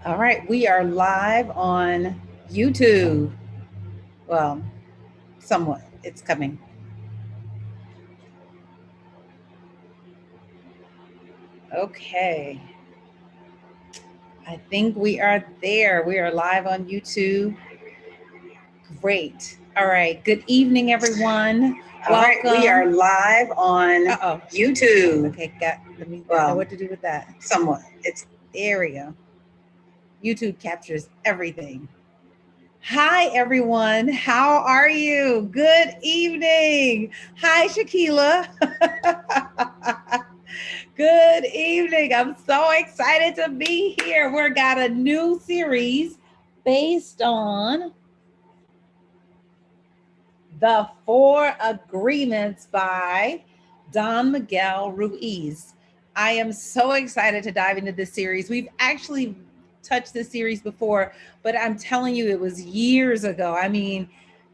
All right, we are live on YouTube. Well, somewhat. It's coming. Okay. I think we are there. We are live on YouTube. Great. All right. Good evening, everyone. All right, we are Welcome. live on YouTube. Okay, let me know Well, what to do with that. somewhat. It's There we go. YouTube captures everything. Hi, everyone. How are you? Good evening. Hi, Shakila. Good evening. I'm so excited to be here. We've got a new series based on the Four Agreements by Don Miguel Ruiz. I am so excited to dive into this series. We've actually touched this series before, but I'm telling you, it was years ago. I mean,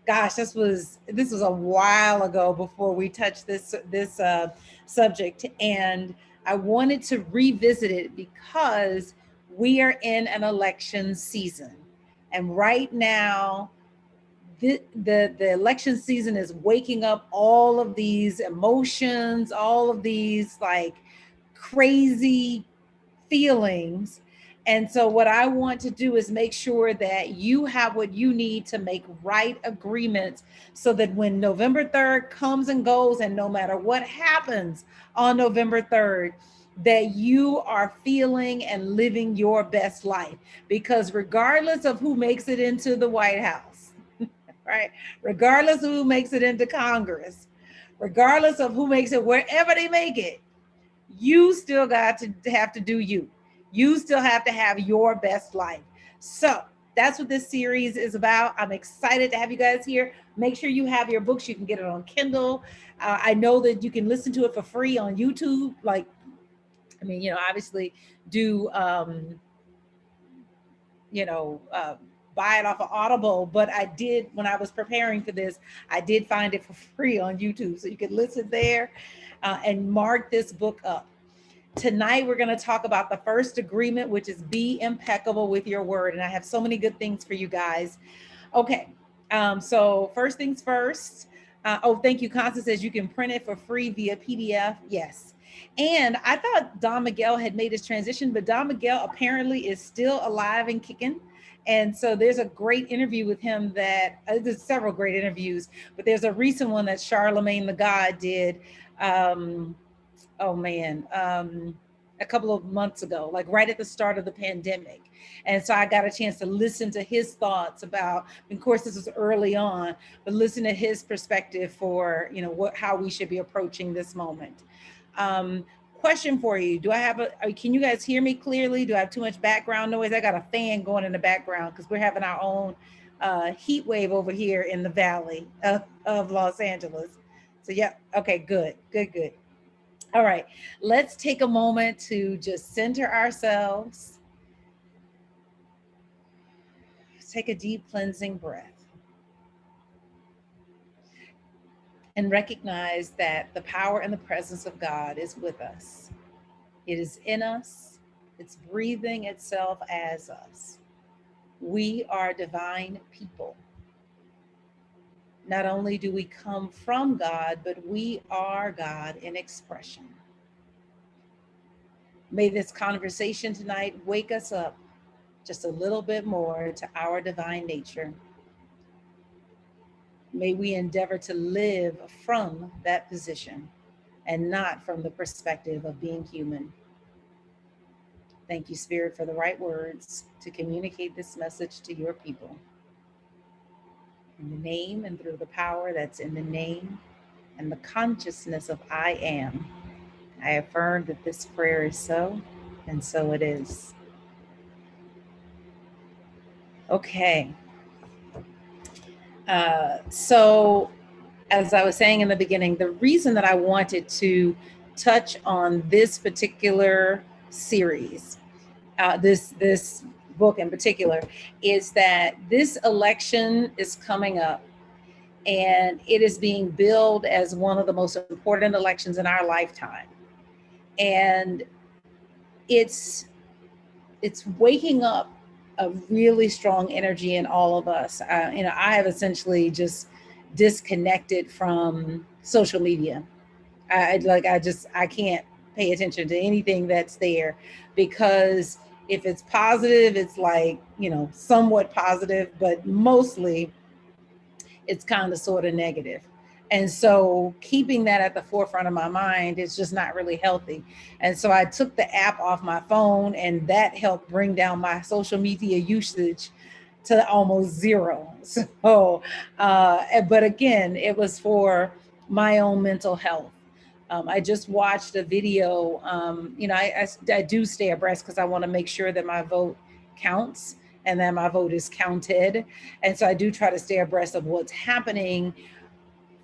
gosh, this was a while ago before we touched this subject, and I wanted to revisit it because we are in an election season, and right now the election season is waking up all of these emotions, all of these like crazy feelings. And so what I want to do is make sure that you have what you need to make right agreements so that when November 3rd comes and goes, and no matter what happens on November 3rd, that you are feeling and living your best life. Because regardless of who makes it into the White House, right? Regardless of who makes it into Congress, regardless of who makes it wherever they make it, you still got to have to do you. You still have to have your best life. So that's what this series is about. I'm excited to have you guys here. Make sure you have your books. You can get it on Kindle. I know that you can listen to it for free on YouTube. Like, I mean, obviously do you know, uh, buy it off of Audible, but I did, when I was preparing for this, I did find it for free on YouTube. So you can listen there and mark this book up. Tonight, we're going to talk about the first agreement, which is be impeccable with your word. And I have so many good things for you guys. Okay. So first things first. Oh, thank you. Constance says you can print it for free via PDF. Yes. And I thought Don Miguel had made his transition, but Don Miguel apparently is still alive and kicking. And so there's a great interview with him that there's several great interviews, but there's a recent one that Charlemagne the God did. Um, oh man, a couple of months ago, like right at the start of the pandemic. And so I got a chance to listen to his thoughts about, of course, this was early on, but listen to his perspective for, how we should be approaching this moment. Um, Question for you. Do I have can you guys hear me clearly? Do I have too much background noise? I got a fan going in the background because we're having our own heat wave over here in the valley of Los Angeles. So, yeah. Okay, good, good, good. All right, let's take a moment to just center ourselves. Take a deep cleansing breath and recognize that the power and the presence of God is with us. It is in us, it's breathing itself as us. We are divine people. Not only do we come from God, but we are God in expression. May this conversation tonight wake us up just a little bit more to our divine nature. May we endeavor to live from that position and not from the perspective of being human. Thank you, Spirit, for the right words to communicate this message to your people. In the name and through the power that's in the name and the consciousness of I am, I affirm that this prayer is so, and so it is. Okay. So, as I was saying in the beginning, the reason that I wanted to touch on this particular series, this book in particular, is that this election is coming up, and it is being billed as one of the most important elections in our lifetime, and it's waking up a really strong energy in all of us. I have essentially just disconnected from social media. I can't pay attention to anything that's there, because if it's positive, it's like, somewhat positive, but mostly it's kind of sort of negative. And so keeping that at the forefront of my mind is just not really healthy. And so I took the app off my phone, and that helped bring down my social media usage to almost zero. So, but again, it was for my own mental health. I just watched a video. I do stay abreast because I want to make sure that my vote counts and that my vote is counted. And so I do try to stay abreast of what's happening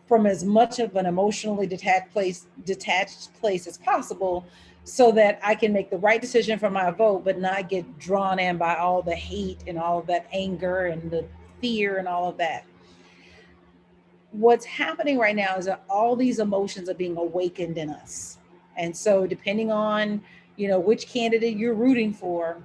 from as much of an emotionally detached place as possible, so that I can make the right decision for my vote, but not get drawn in by all the hate and all of that anger and the fear and all of that. What's happening right now is that all these emotions are being awakened in us. And so depending on, which candidate you're rooting for,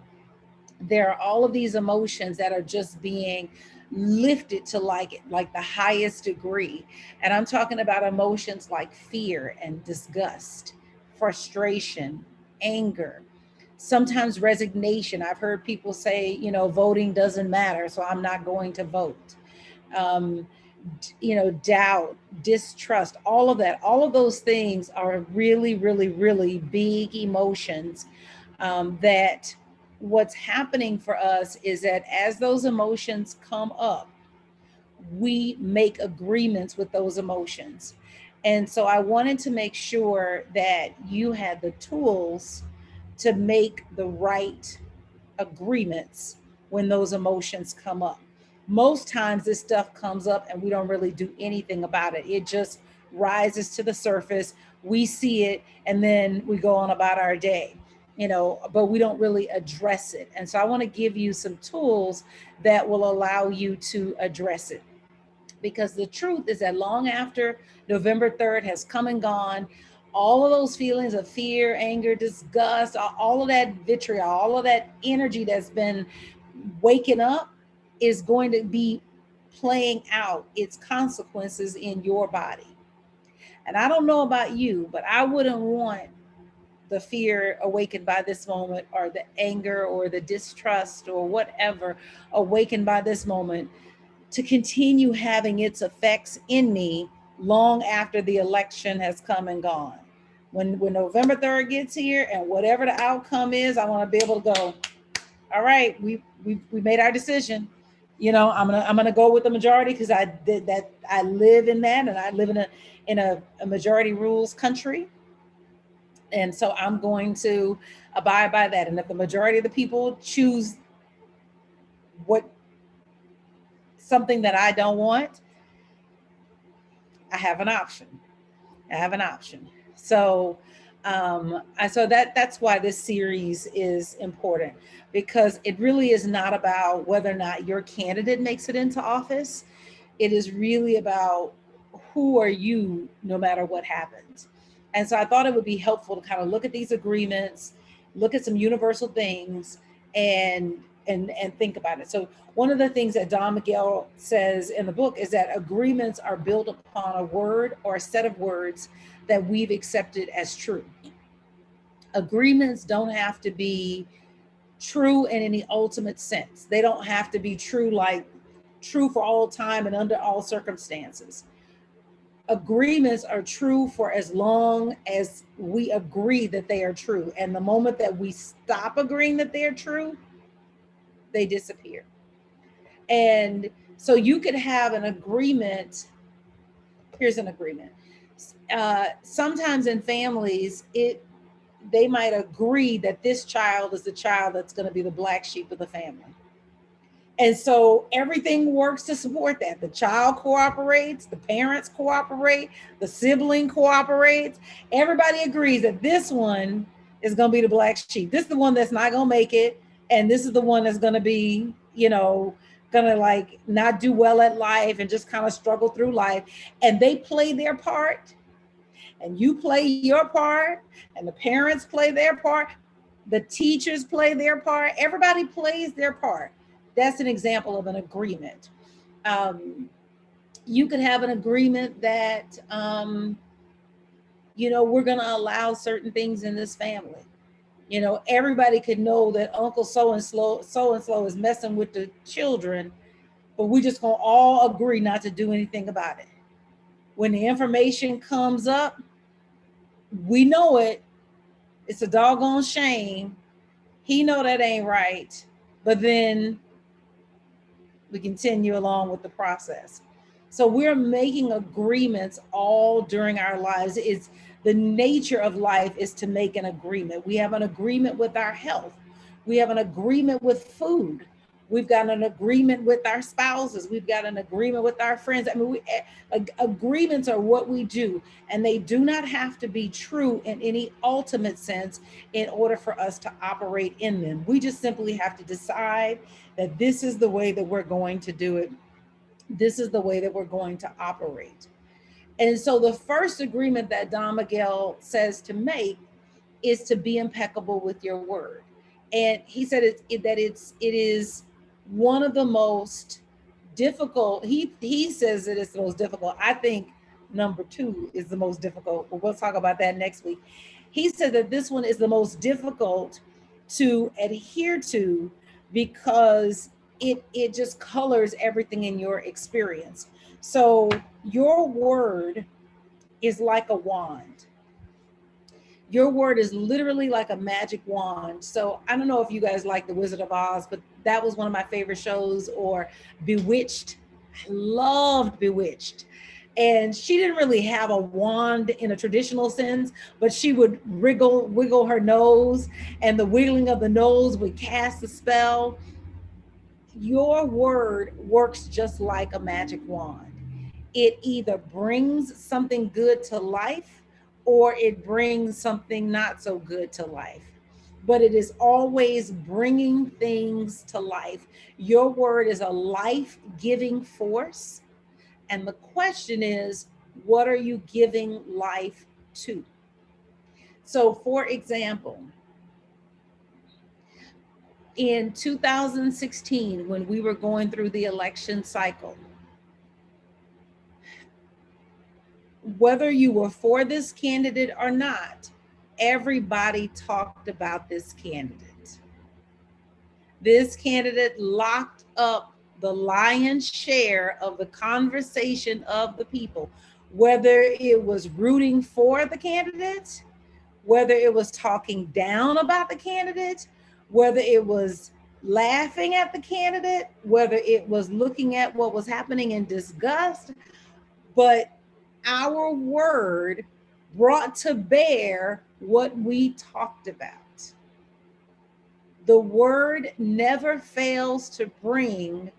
there are all of these emotions that are just being lifted to like the highest degree. And I'm talking about emotions like fear and disgust, frustration, anger, sometimes resignation. I've heard people say, voting doesn't matter, so I'm not going to vote. um, Doubt, distrust, all of those things are really, really, really big emotions. That what's happening for us is that as those emotions come up, we make agreements with those emotions. And so I wanted to make sure that you had the tools to make the right agreements when those emotions come up. Most times this stuff comes up and we don't really do anything about it. It just rises to the surface. We see it and then we go on about our day, but we don't really address it. And so I want to give you some tools that will allow you to address it, because the truth is that long after November 3rd has come and gone, all of those feelings of fear, anger, disgust, all of that vitriol, all of that energy that's been waking up is going to be playing out its consequences in your body. And I don't know about you, but I wouldn't want the fear awakened by this moment, or the anger or the distrust or whatever awakened by this moment, to continue having its effects in me long after the election has come and gone. When November 3rd gets here and whatever the outcome is, I want to be able to go, all right, we made our decision. I'm gonna go with the majority because I did that. I live in that, and I live in a majority rules country, and so I'm going to abide by that. And if the majority of the people choose what something that I don't want, I have an option. I have an option. So, that's why this series is important, because it really is not about whether or not your candidate makes it into office. It is really about who are you, no matter what happens. And so I thought it would be helpful to kind of look at these agreements, look at some universal things, and and think about it. So one of the things that Don Miguel says in the book is that agreements are built upon a word or a set of words that we've accepted as true. Agreements don't have to be true in any ultimate sense. They don't have to be true, like true for all time and under all circumstances. Agreements are true for as long as we agree that they are true. And the moment that we stop agreeing that they're true, they disappear. And so you could have an agreement. Here's an agreement. Sometimes in families, they might agree that this child is the child that's going to be the black sheep of the family. And so everything works to support that. The child cooperates, the parents cooperate, the sibling cooperates. Everybody agrees that this one is going to be the black sheep. This is the one that's not going to make it. And this is the one that's going to be, going to like not do well at life and just kind of struggle through life. And they play their part, and you play your part, and the parents play their part, the teachers play their part, everybody plays their part. That's an example of an agreement. You could have an agreement that, we're going to allow certain things in this family. Everybody could know that Uncle so and so is messing with the children, but we just gonna all agree not to do anything about it. When the information comes up, we know it. It's a doggone shame. He know that ain't right, but then we continue along with the process. So we're making agreements all during our lives. It's the nature of life is to make an agreement. We have an agreement with our health. We have an agreement with food. We've got an agreement with our spouses. We've got an agreement with our friends. I mean, agreements are what we do, and they do not have to be true in any ultimate sense in order for us to operate in them. We just simply have to decide that this is the way that we're going to do it. This is the way that we're going to operate. And so the first agreement that Don Miguel says to make is to be impeccable with your word. And he said it is one of the most difficult. He says that it's the most difficult. I think number 2 is the most difficult, but we'll talk about that next week. He said that this one is the most difficult to adhere to because it just colors everything in your experience. So your word is like a wand. Your word is literally like a magic wand. So I don't know if you guys like The Wizard of Oz, but that was one of my favorite shows. Or Bewitched. I loved Bewitched. And she didn't really have a wand in a traditional sense, but she would wiggle her nose, and the wiggling of the nose would cast a spell. Your word works just like a magic wand. It either brings something good to life or it brings something not so good to life. But it is always bringing things to life. Your word is a life giving force. And the question is, what are you giving life to? So, for example, in 2016, when we were going through the election cycle, whether you were for this candidate or not, everybody talked about this candidate. This candidate locked up the lion's share of the conversation of the people, whether it was rooting for the candidate, whether it was talking down about the candidate, whether it was laughing at the candidate, whether it was looking at what was happening in disgust. But our word brought to bear what we talked about. The word never fails to bring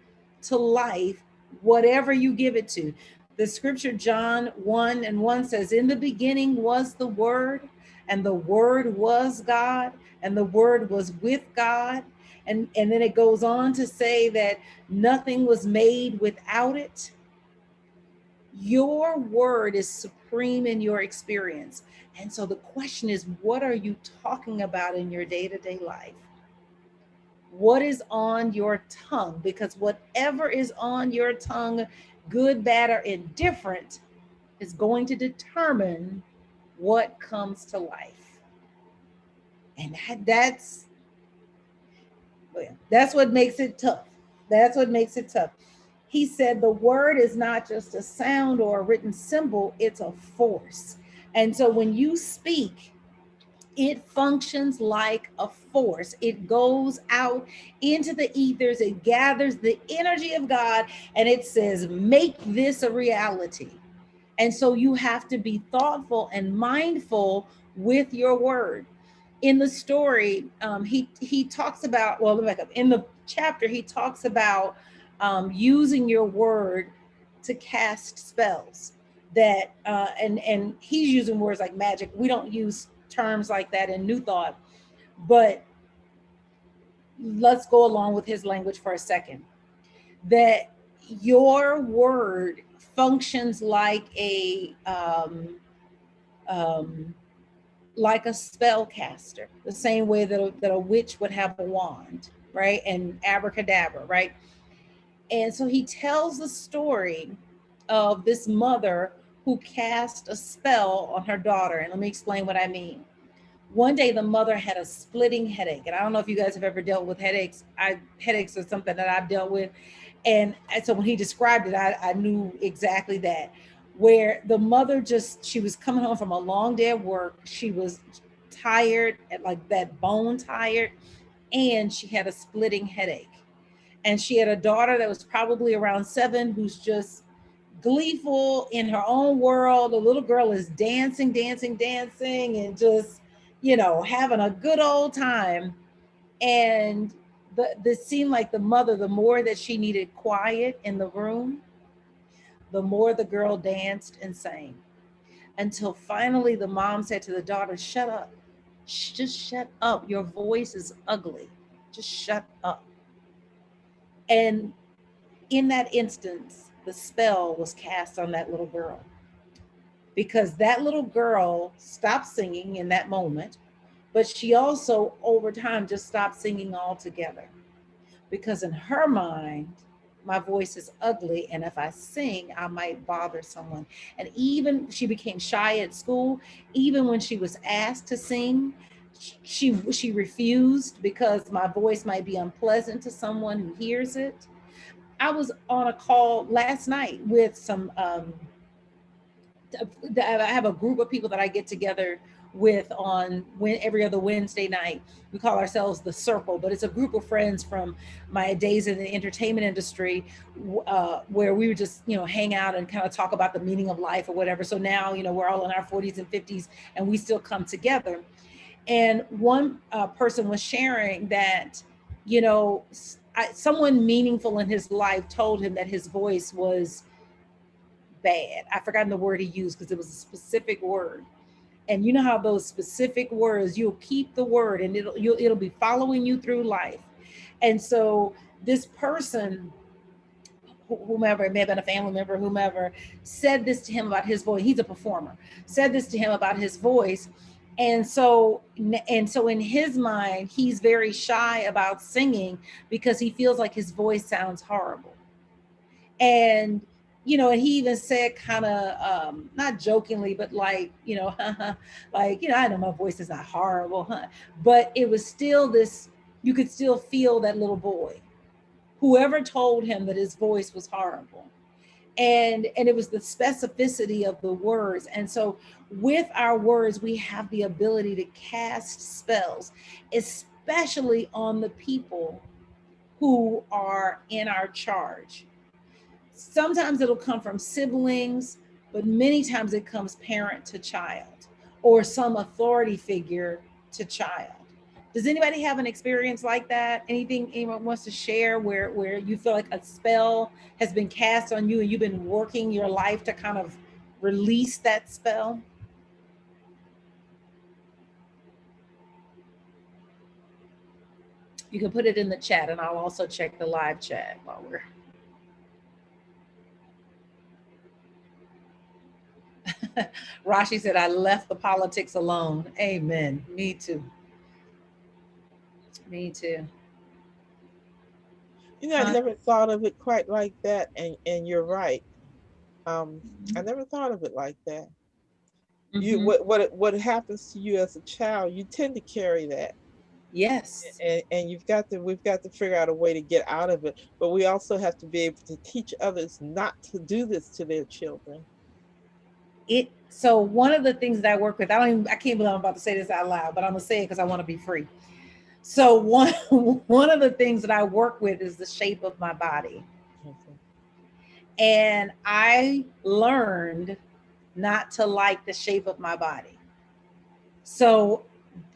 to life whatever you give it to. The scripture, John 1:1 says, in the beginning was the word, and the word was God, and the word was with God. And then it goes on to say that nothing was made without it. Your word is supreme in your experience. And so the question is, what are you talking about in your day-to-day life? What is on your tongue? Because whatever is on your tongue, good, bad, or indifferent, is going to determine what comes to life. And that's what makes it tough. That's what makes it tough. He said the word is not just a sound or a written symbol, it's a force. And so when you speak, it functions like a force. It goes out into the ethers, it gathers the energy of God, and it says, make this a reality. And so you have to be thoughtful and mindful with your word. In the story, he talks about, well, in the chapter, he talks about using your word to cast spells. That and he's using words like magic. We don't use terms like that in New Thought, but let's go along with his language for a second. That your word functions like like a spellcaster, the same way that a witch would have a wand. right? And abracadabra, right? And so he tells the story of this mother who cast a spell on her daughter. And let me explain what I mean. One day the mother had a splitting headache, and I don't know if you guys have ever dealt with headaches. Headaches are something that I've dealt with, and so when he described it, I knew exactly that. Where the mother she was coming home from a long day of work, she was tired, like that bone tired, and she had a splitting headache, and she had a daughter that was probably around 7 who's just gleeful in her own world. The little girl is dancing, dancing, dancing, and just, having a good old time. And this seemed like the mother, the more that she needed quiet in the room, the more the girl danced and sang. Until finally the mom said to the daughter, "Shut up. Just shut up. Your voice is ugly. Just shut up." And in that instance, the spell was cast on that little girl, because that little girl stopped singing in that moment, but she also, over time, just stopped singing altogether. Because in her mind, my voice is ugly, and if I sing, I might bother someone. And even she became shy at school. Even when she was asked to sing, she refused because my voice might be unpleasant to someone who hears it. I was on a call last night with some I have a group of people that I get together with on every other Wednesday night. We call ourselves the Circle, but it's a group of friends from my days in the entertainment industry, where we would just hang out and kind of talk about the meaning of life or whatever. So now we're all in our 40s and 50s, and we still come together. And one person was sharing that you know someone meaningful in his life told him that his voice was bad. I've forgotten the word he used because it was a specific word. And you know how those specific words, you'll keep the word, and it'll be following you through life. And so this person, whomever, it may have been a family member, whomever, said this to him about his voice. He's a performer. Said this to him about his voice. And so in his mind, he's very shy about singing because he feels like his voice sounds horrible. And and he even said, kind of, not jokingly, but like, like, I know my voice is not horrible, huh? But it was still this, you could still feel that little boy, whoever told him that his voice was horrible. And it was the specificity of the words. And so with our words, we have the ability to cast spells, especially on the people who are in our charge. Sometimes it'll come from siblings, but many times it comes parent to child, or some authority figure to child. Does anybody have an experience like that? Anything anyone wants to share where you feel like a spell has been cast on you and you've been working your life to kind of release that spell? You can put it in the chat, and I'll also check the live chat while we're Rashi said, "I left the politics alone." Amen. Me too. Me too. I never thought of it quite like that, and you're right. I never thought of it like that. You Mm-hmm. what happens to you as a child, you tend to carry that, Yes. and we've got to figure out a way to get out of it. But we also have to be able to teach others not to do this to their children. So one of the things that I work with, I can't believe I'm about to say this out loud, but I'm gonna say it because I want to be free. So one of the things that I work with is the shape of my body. Mhm. And I learned not to like the shape of my body. So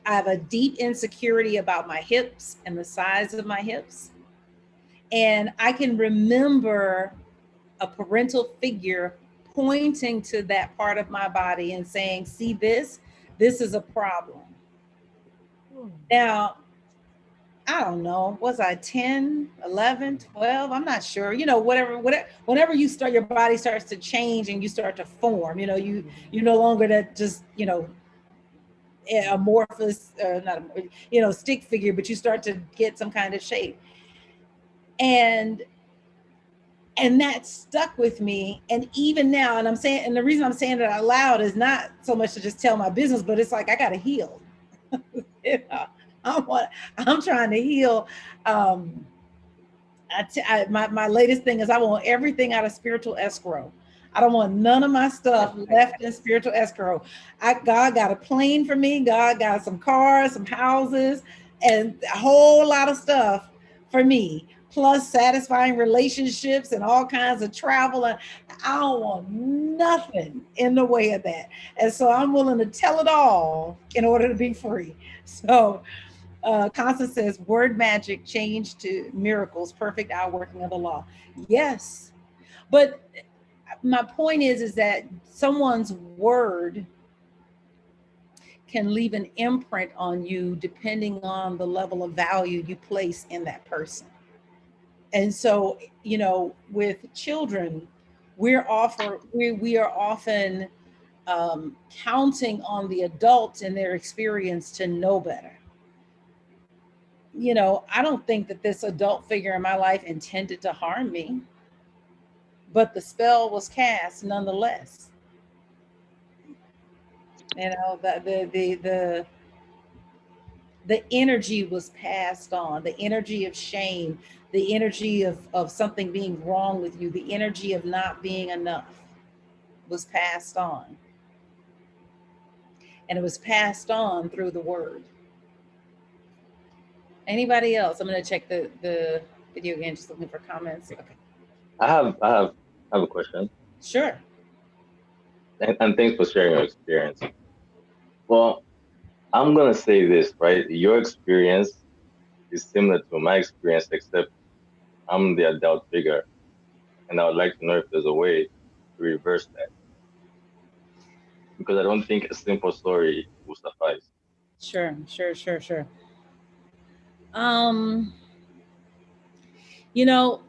I have a deep insecurity about my hips and the size of my hips. And I can remember a parental figure pointing to that part of my body and saying, "See this is a problem." Hmm. Now, I don't know, was I 10, 11, 12? I'm not sure. Whenever you start, your body starts to change and you start to form, you Mhm. you're no longer that just, amorphous, not stick figure, but you start to get some kind of shape. And that stuck with me. And even now, and I'm saying, and the reason I'm saying it out loud is not so much to just tell my business, but it's like I gotta heal. you know, I'm trying to heal. My latest thing is I want everything out of spiritual escrow. I don't want none of my stuff left in spiritual escrow. God got a plane for me. God got some cars, some houses, and a whole lot of stuff for me. Plus satisfying relationships and all kinds of travel. And I don't want nothing in the way of that. And so I'm willing to tell it all in order to be free. So Constance says, word magic changed to miracles, perfect outworking of the law. Yes. But my point is that someone's word can leave an imprint on you depending on the level of value you place in that person. And so, with children, we are often counting on the adults and their experience to know better. I don't think that this adult figure in my life intended to harm me, but the spell was cast nonetheless. The energy was passed on, the energy of shame, the energy of something being wrong with you, the energy of not being enough was passed on. And it was passed on through the word. Anybody else? I'm going to check the video again, just looking for comments. Okay. I have a question. Sure. And thanks for sharing your experience. Well, I'm gonna say this, right? Your experience is similar to my experience, except I'm the adult figure, and I would like to know if there's a way to reverse that, because I don't think a simple story will suffice. Sure.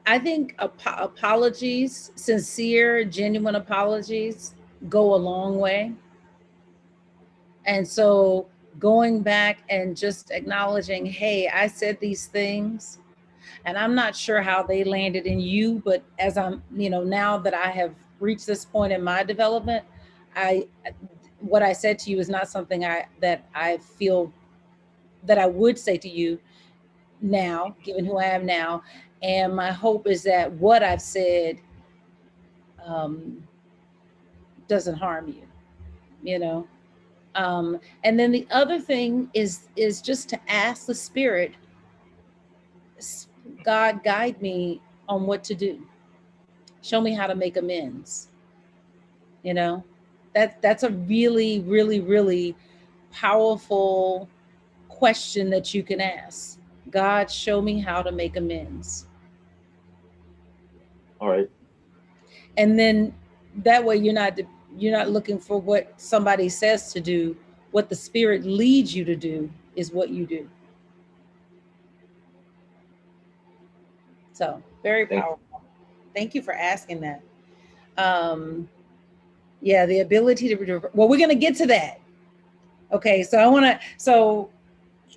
I think apologies, sincere, genuine apologies go a long way. And so going back and just acknowledging, hey, I said these things and I'm not sure how they landed in you, but as I'm, now that I have reached this point in my development, what I said to you is not something that I feel that I would say to you now, given who I am now. And my hope is that what I've said doesn't harm you, and then the other thing is just to ask the Spirit, God, guide me on what to do. Show me how to make amends. That's a really, really, really powerful question that you can ask. God, show me how to make amends. All right. And then that way you're not looking for what somebody says to do. What the Spirit leads you to do is what you do. So very powerful. Thank you for asking that. Yeah, the ability to, well, we're going to get to that. Okay. So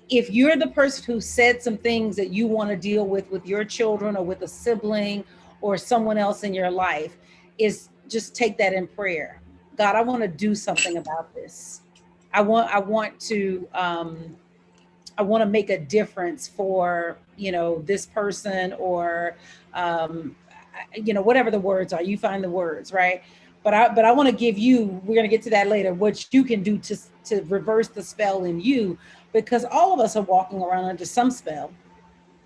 if you're the person who said some things that you want to deal with your children or with a sibling or someone else in your life, is just take that in prayer. God, I want to do something about this. I want to make a difference for, this person, or, whatever the words are, you find the words, right? But I want to give you, we're going to get to that later, what you can do to reverse the spell in you, because all of us are walking around under some spell.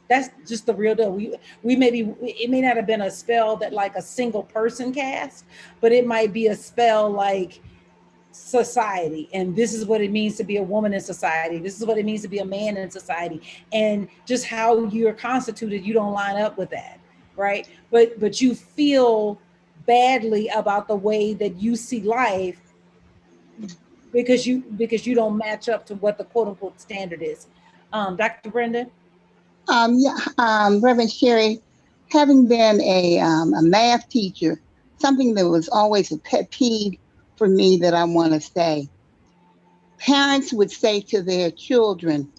That's just the real deal. It may not have been a spell that like a single person cast, but it might be a spell like society, and this is what it means to be a woman in society, this is what it means to be a man in society, and just how you're constituted, you don't line up with that, right? But you feel badly about the way that you see life because you don't match up to what the quote unquote standard is. Dr. Brenda? Reverend Sherry, having been a math teacher, something that was always a pet peeve for me that I want to say. parents would say to their children,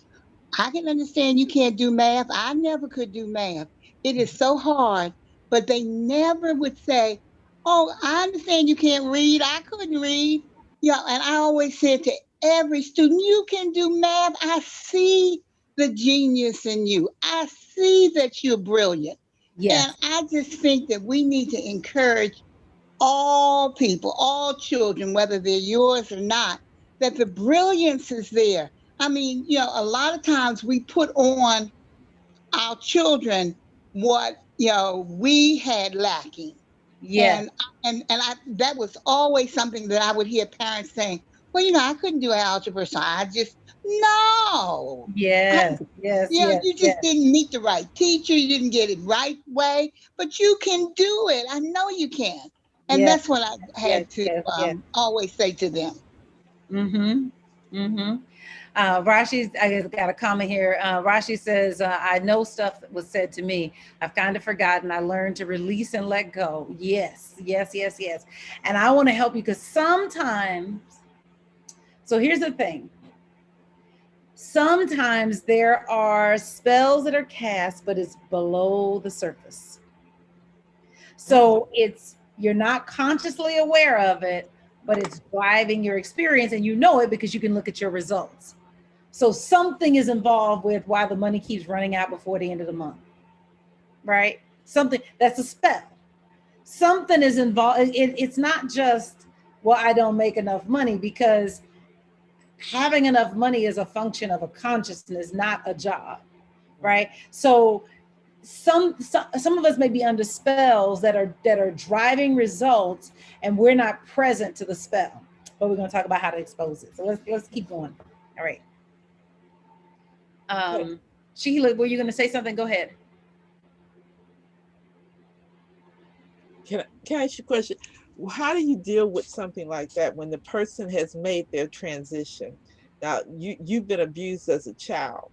I can understand you can't do math. I never could do math. It is so hard. But they never would say, oh, I understand you can't read. I couldn't read. Yeah, and I always said to every student, you can do math. I see the genius in you. I see that you're brilliant. And Yes. I just think that we need to encourage all people, all children, whether they're yours or not, that the brilliance is there. I mean, a lot of times we put on our children what, we had lacking. Yes. And that was always something that I would hear parents saying, well, I couldn't do algebra, so I just, no. Yes. Yes. Yes. You just Yes. didn't meet the right teacher. You didn't get it right way, but you can do it. I know you can. And Yes. that's what I Yes. had to Yes. Yes. always say to them. Mm-hmm. Mm-hmm. Rashi, I got a comment here. Rashi says, I know stuff that was said to me. I've kind of forgotten. I learned to release and let go. Yes, yes, yes, yes. And I want to help you because sometimes, so here's the thing. Sometimes there are spells that are cast, but it's below the surface. So you're not consciously aware of it, but it's driving your experience and you know it because you can look at your results. So something is involved with why the money keeps running out before the end of the month, right? Something that's a spell. Something is involved. It's not just, well, I don't make enough money, because having enough money is a function of a consciousness, not a job, right? So some of us may be under spells that are driving results, and we're not present to the spell. But we're going to talk about how to expose it. So let's keep going. All right. Okay. Sheila, were you going to say something? Go ahead. Can I ask you a question? How do you deal with something like that when the person has made their transition? Now, you've been abused as a child.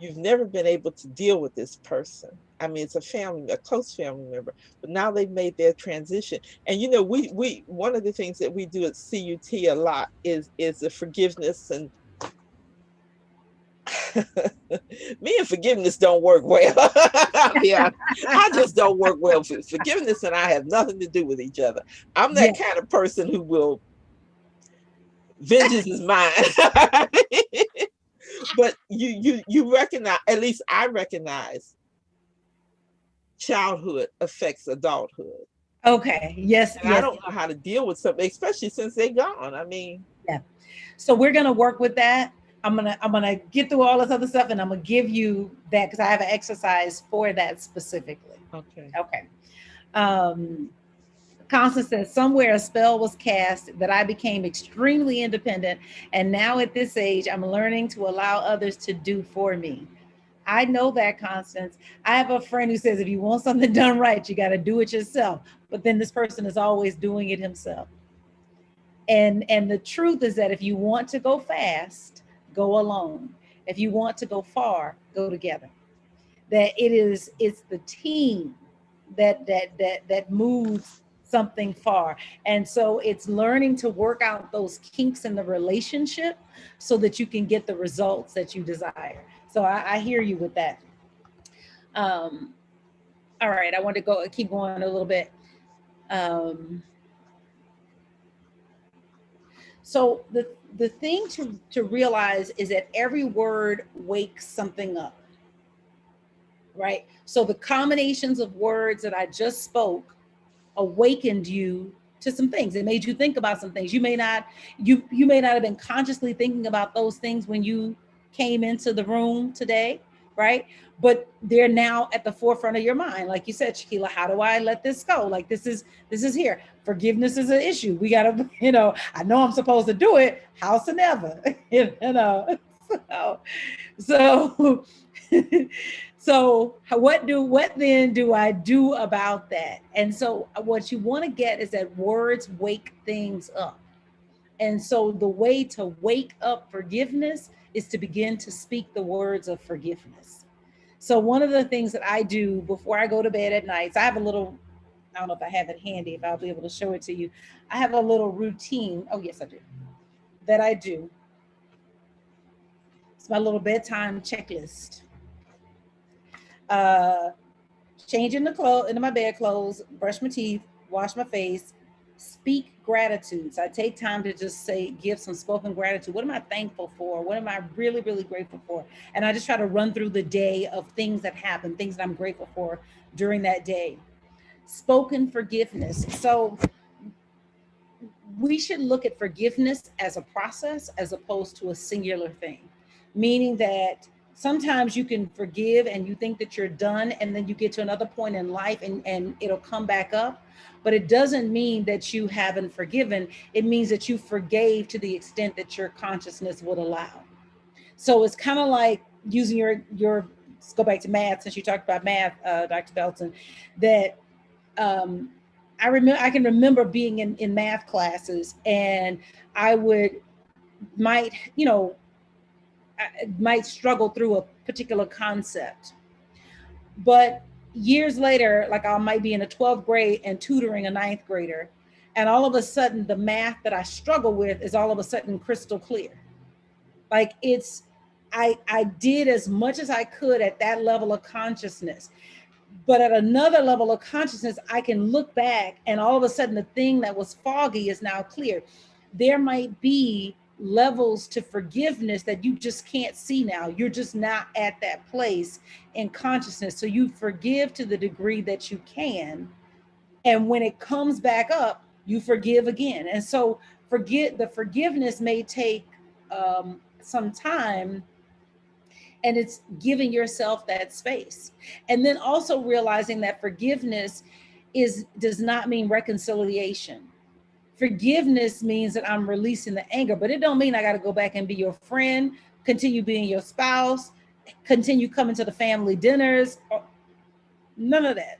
You've never been able to deal with this person. I mean, it's a close family member, but now they've made their transition. And we one of the things that we do at CUT a lot is the forgiveness, and me and forgiveness don't work well. Yeah, I just don't work well. Forgiveness and I have nothing to do with each other. I'm Yeah. that kind of person who will, vengeance is mine. But you recognize, at least I recognize, childhood affects adulthood. Okay. Yes. And I Yes. don't know how to deal with something, especially since they're gone. I mean, Yeah. So we're gonna work with that. I'm gonna get through all this other stuff, and I'm gonna give you that because I have an exercise for that specifically. okay. Okay. Um, Constance says, somewhere a spell was cast that I became extremely independent. And now at this age, I'm learning to allow others to do for me. I know that, Constance. I have a friend who says, if you want something done right, you got to do it yourself. But then this person is always doing it himself. And the truth is that if you want to go fast, go alone. If you want to go far, go together. That it's the team that moves something far. And so it's learning to work out those kinks in the relationship so that you can get the results that you desire. So I hear you with that. um all right, I want to keep going a little bit. um so the thing to realize is that every word wakes something up, right? So the combinations of words that I just spoke awakened you to some things. It made you think about some things. You may not have been consciously thinking about those things when you came into the room today, right? But they're now at the forefront of your mind. Like you said, Shakila, how do I let this go? Like this is here. Forgiveness is an issue. We gotta, I know I'm supposed to do it. House and ever, you know. So so what then do I do about that? And so what you want to get is that words wake things up. And so the way to wake up forgiveness is to begin to speak the words of forgiveness. So one of the things that I do before I go to bed at night, so I have a little, I don't know if I have it handy, if I'll be able to show it to you. I have a little routine. Oh yes, I do. That I do. It's my little bedtime checklist. Uh, Change into my bed clothes, brush my teeth, wash my face, speak gratitudes. I take time to just say, give some spoken gratitude. What am I thankful for? What am I really, really grateful for? And I just try to run through the day of things that happen, things that I'm grateful for during that day. Spoken forgiveness. So we should look at forgiveness as a process as opposed to a singular thing, meaning that sometimes you can forgive and you think that you're done, and then you get to another point in life and it'll come back up. But it doesn't mean that you haven't forgiven. It means that you forgave to the extent that your consciousness would allow. So it's kind of like using let's go back to math, since you talked about math, Dr. Belton, that um, I can remember being in math classes, and I might, might struggle through a particular concept. But years later, like I might be in a 12th grade and tutoring a ninth grader, and all of a sudden the math that I struggle with is all of a sudden crystal clear. Like I did as much as I could at that level of consciousness. But at another level of consciousness, I can look back and all of a sudden the thing that was foggy is now clear. There might be levels to forgiveness that you just can't see now. You're just not at that place in consciousness. So you forgive to the degree that you can. And when it comes back up, you forgive again. And so the forgiveness may take some time, and it's giving yourself that space. And then also realizing that forgiveness does not mean reconciliation. Forgiveness means that I'm releasing the anger, but it don't mean I got to go back and be your friend, continue being your spouse, continue coming to the family dinners, none of that.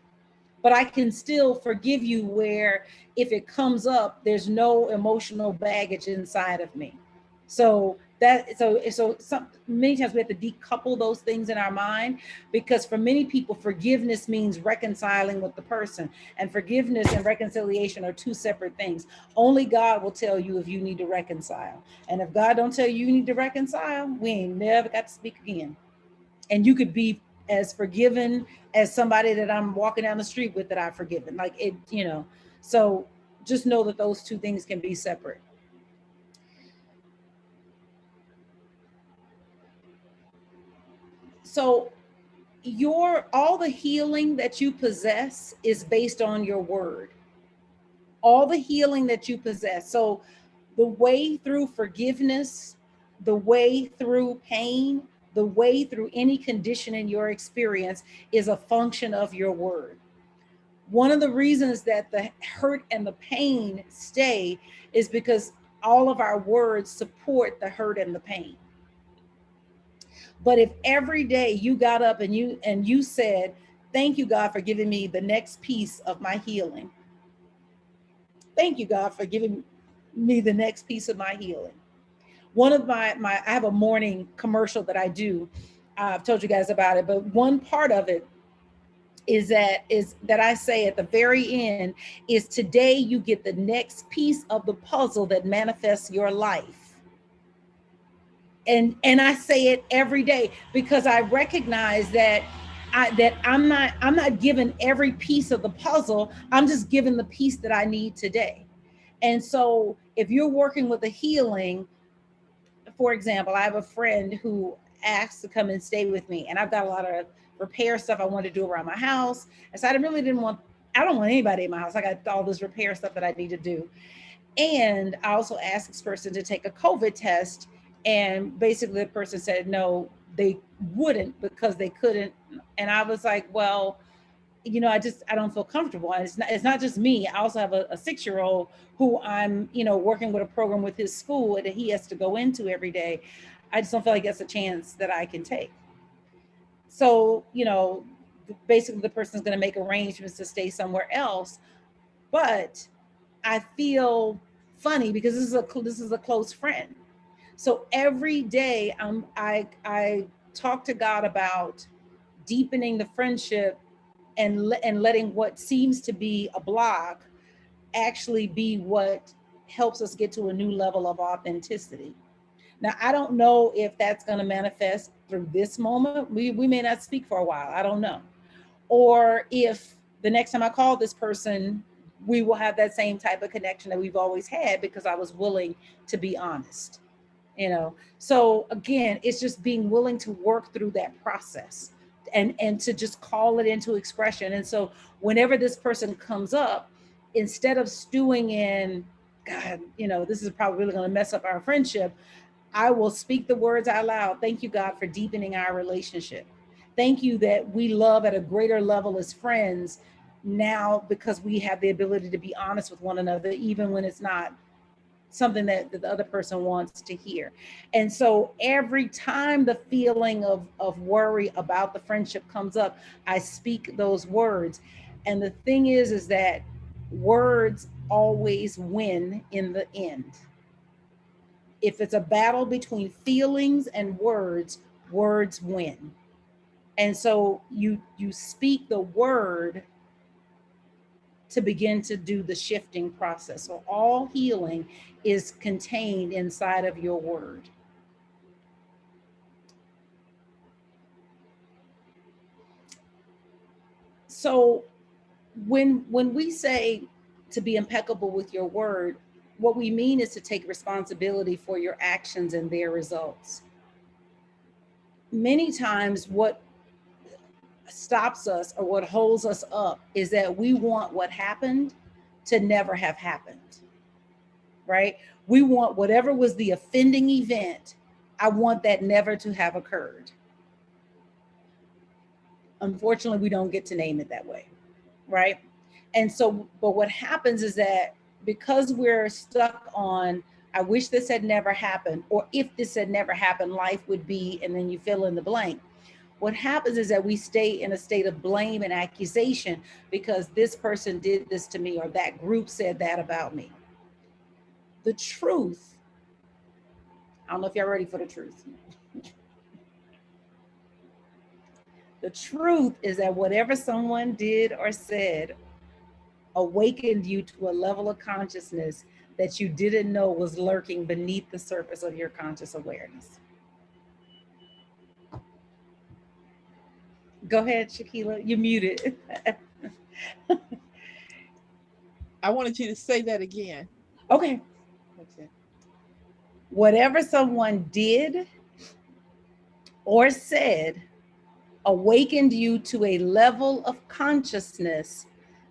But I can still forgive you where if it comes up, there's no emotional baggage inside of me. So many times we have to decouple those things in our mind, because for many people forgiveness means reconciling with the person, and forgiveness and reconciliation are two separate things. Only God will tell you if you need to reconcile, and if God don't tell you you need to reconcile, we ain't never got to speak again. And you could be as forgiven as somebody that I'm walking down the street with that I've forgiven, like it. So just know that those two things can be separate. So all the healing that you possess is based on your word. All the healing that you possess. So the way through forgiveness, the way through pain, the way through any condition in your experience is a function of your word. One of the reasons that the hurt and the pain stay is because all of our words support the hurt and the pain. But if every day you got up and you said, thank you, God, for giving me the next piece of my healing. Thank you, God, for giving me the next piece of my healing. One of I have a morning commercial that I do. I've told you guys about it, but one part of it is that I say at the very end is, today you get the next piece of the puzzle that manifests your life. And I say it every day because I recognize that I'm not given every piece of the puzzle. I'm just given the piece that I need today. And so if you're working with a healing, for example, I have a friend who asked to come and stay with me, and I've got a lot of repair stuff I want to do around my house. And so I don't want anybody in my house. I got all this repair stuff that I need to do. And I also asked this person to take a COVID test. And basically the person said, no, they wouldn't because they couldn't. And I was like, well, I don't feel comfortable. And it's not just me. I also have a 6-year-old who I'm, working with a program with his school that he has to go into every day. I just don't feel like that's a chance that I can take. So, basically the person's going to make arrangements to stay somewhere else. But I feel funny because this is a close friend. So every day I talk to God about deepening the friendship and letting what seems to be a block actually be what helps us get to a new level of authenticity. Now, I don't know if that's going to manifest through this moment. We may not speak for a while. I don't know. Or if the next time I call this person, we will have that same type of connection that we've always had because I was willing to be honest, you know. So again, it's just being willing to work through that process and to just call it into expression. And so whenever this person comes up, instead of stewing in, God, you know, this is probably really going to mess up our friendship, I will speak the words out loud. Thank you, God, for deepening our relationship. Thank you that we love at a greater level as friends now because we have the ability to be honest with one another, even when it's not something that the other person wants to hear. And so every time the feeling of worry about the friendship comes up, I speak those words. And the thing is that words always win in the end. If it's a battle between feelings and words, words win. And so you speak the word to begin to do the shifting process. So all healing is contained inside of your word. So when we say to be impeccable with your word, what we mean is to take responsibility for your actions and their results. Many times what stops us or what holds us up is that we want what happened to never have happened, right? We want whatever was the offending event, I want that never to have occurred. Unfortunately, we don't get to name it that way, right? And so, but what happens is that because we're stuck on, I wish this had never happened, or if this had never happened, life would be, and then you fill in the blank. What happens is that we stay in a state of blame and accusation because this person did this to me or that group said that about me. The truth, I don't know if y'all ready for the truth. The truth is that whatever someone did or said awakened you to a level of consciousness that you didn't know was lurking beneath the surface of your conscious awareness. Go ahead, Shakila. You're muted. I wanted you to say that again. Okay. Okay. Whatever someone did or said awakened you to a level of consciousness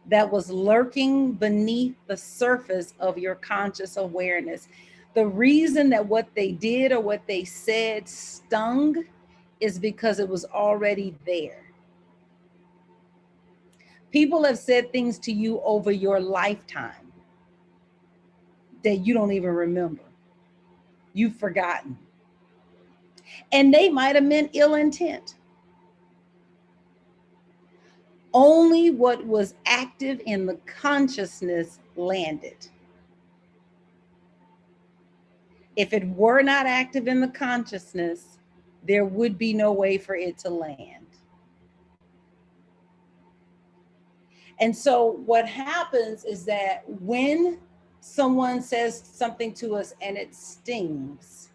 that was lurking beneath the surface of your conscious awareness. The reason that what they did or what they said stung is because it was already there. People have said things to you over your lifetime that you don't even remember. You've forgotten. And they might have meant ill intent. Only what was active in the consciousness landed. If it were not active in the consciousness, there would be no way for it to land. And so what happens is that when someone says something to us and it stings,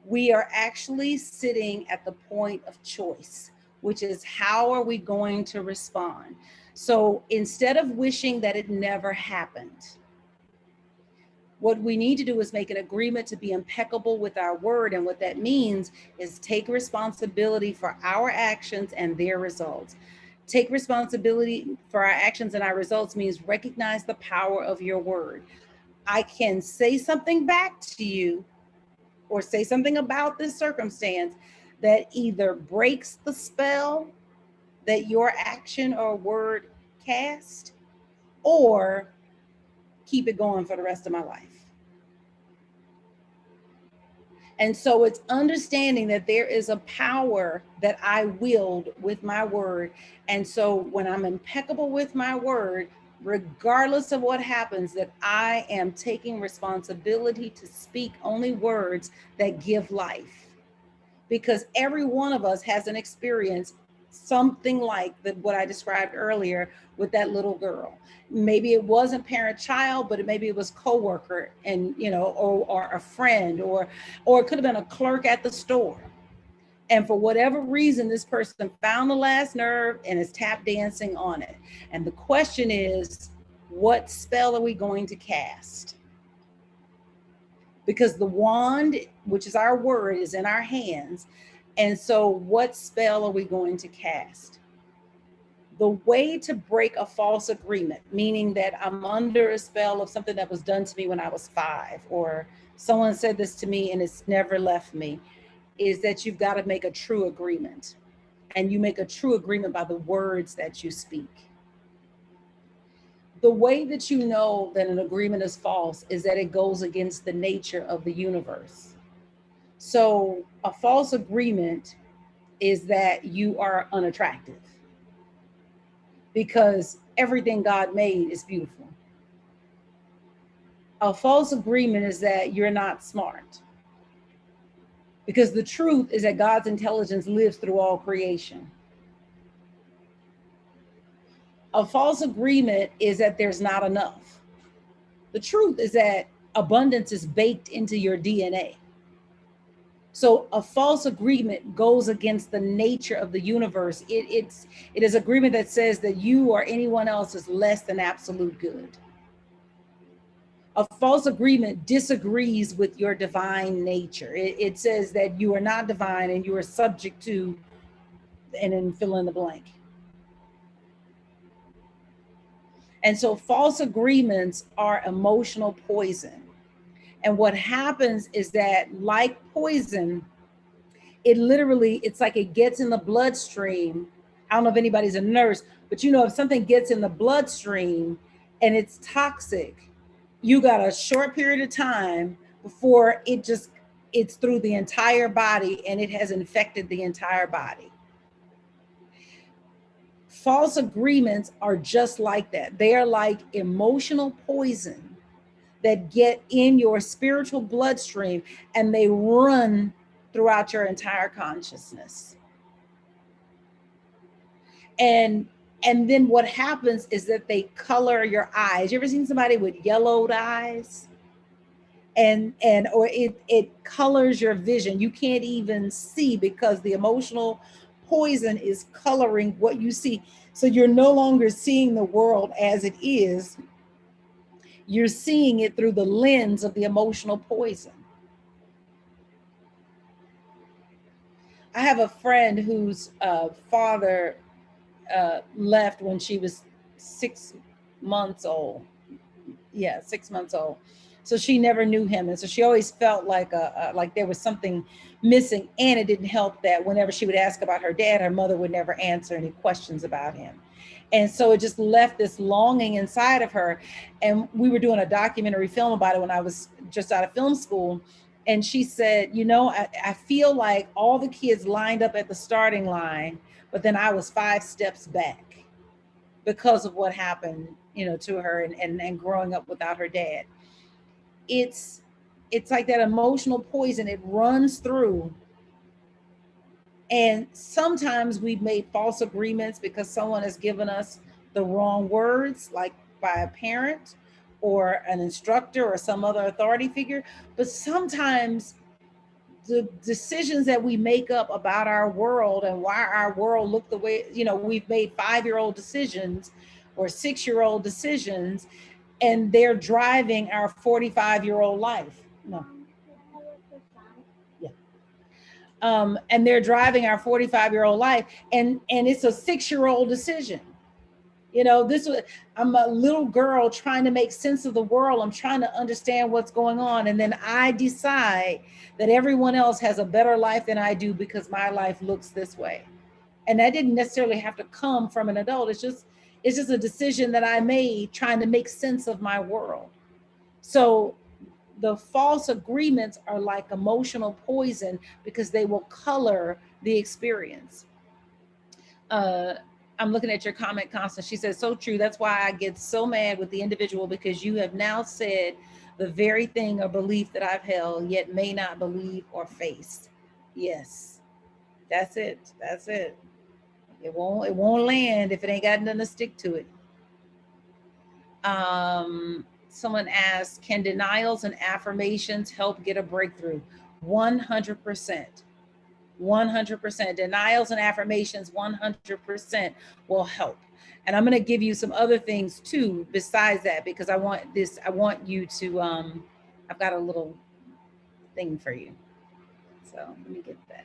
we are actually sitting at the point of choice, which is how are we going to respond? So instead of wishing that it never happened, what we need to do is make an agreement to be impeccable with our word. And what that means is take responsibility for our actions and their results. Take responsibility for our actions and our results means recognize the power of your word. I can say something back to you or say something about this circumstance that either breaks the spell that your action or word cast or keep it going for the rest of my life. And so it's understanding that there is a power that I wield with my word. And so when I'm impeccable with my word, regardless of what happens, that I am taking responsibility to speak only words that give life. Because every one of us has an experience something like what I described earlier with that little girl. Maybe it wasn't parent-child, but maybe it was coworker, and or a friend, or it could have been a clerk at the store. And for whatever reason, this person found the last nerve and is tap dancing on it. And the question is, what spell are we going to cast? Because the wand, which is our word, is in our hands. And so what spell are we going to cast? The way to break a false agreement, meaning that I'm under a spell of something that was done to me when I was 5, or someone said this to me and it's never left me, is that you've got to make a true agreement. And you make a true agreement by the words that you speak. The way that you know that an agreement is false is that it goes against the nature of the universe. So a false agreement is that you are unattractive, because everything God made is beautiful. A false agreement is that you're not smart, because the truth is that God's intelligence lives through all creation. A false agreement is that there's not enough. The truth is that abundance is baked into your DNA. So a false agreement goes against the nature of the universe. It is agreement that says that you or anyone else is less than absolute good. A false agreement disagrees with your divine nature. It says that you are not divine and you are subject to, and then fill in the blank. And so false agreements are emotional poison. And what happens is that, like poison, it's like it gets in the bloodstream. I don't know if anybody's a nurse, but if something gets in the bloodstream and it's toxic, you got a short period of time before it's through the entire body and it has infected the entire body. False agreements are just like that. They are like emotional poison that get in your spiritual bloodstream and they run throughout your entire consciousness. And then what happens is that they color your eyes. You ever seen somebody with yellowed eyes? Or it colors your vision. You can't even see because the emotional poison is coloring what you see. So you're no longer seeing the world as it is. You're seeing it through the lens of the emotional poison. I have a friend whose father left when she was 6 months old. Yeah, 6 months old. So she never knew him. And so she always felt like there was something missing. And it didn't help that whenever she would ask about her dad, her mother would never answer any questions about him. And so it just left this longing inside of her. And we were doing a documentary film about it when I was just out of film school. And she said, I feel like all the kids lined up at the starting line, but then I was 5 steps back because of what happened, to her and growing up without her dad. It's like that emotional poison. It runs through. And sometimes we've made false agreements because someone has given us the wrong words, like by a parent or an instructor or some other authority figure. But sometimes the decisions that we make up about our world and why our world look the way, we've made 5-year-old decisions or 6-year-old decisions, and they're driving our 45-year-old life. No. Yeah. And they're driving our 45-year-old life, and it's a 6-year-old decision. I'm a little girl trying to make sense of the world. I'm trying to understand what's going on. And then I decide that everyone else has a better life than I do because my life looks this way. And that didn't necessarily have to come from an adult. It's just a decision that I made trying to make sense of my world. So the false agreements are like emotional poison because they will color the experience. I'm looking at your comment, Constance. She says, so true. That's why I get so mad with the individual, because you have now said the very thing or belief that I've held, yet may not believe or face. Yes, that's it. That's it. It won't land if it ain't got nothing to stick to it. Someone asked, can denials and affirmations help get a breakthrough? 100%. 100%. Denials and affirmations 100% will help. And I'm going to give you some other things too besides that, because I want you to I've got a little thing for you. So let me get that.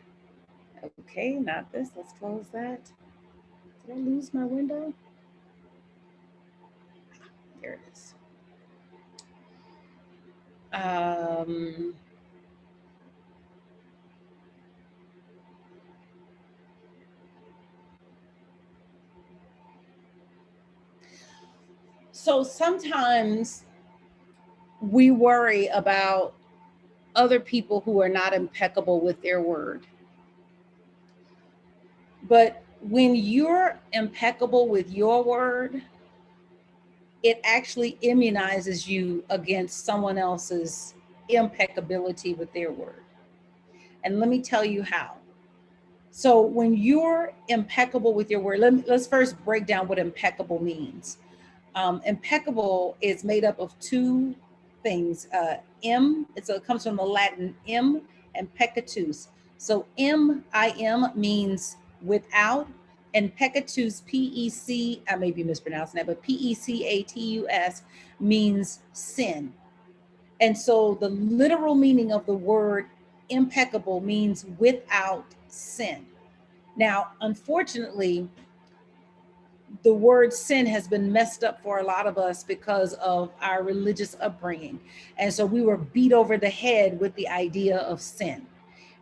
Okay, not this. Let's close that. Did I lose my window? There it is. So sometimes we worry about other people who are not impeccable with their word. But when you're impeccable with your word, it actually immunizes you against someone else's impeccability with their word. And let me tell you how. So when you're impeccable with your word, let's first break down what impeccable means. Impeccable is made up of two things. It comes from the Latin im and peccatus. So M-I-M means without, and peccatus, P-E-C, I may be mispronouncing that, but P-E-C-A-T-U-S means sin. And so the literal meaning of the word impeccable means without sin. Now, unfortunately, the word sin has been messed up for a lot of us because of our religious upbringing. And so we were beat over the head with the idea of sin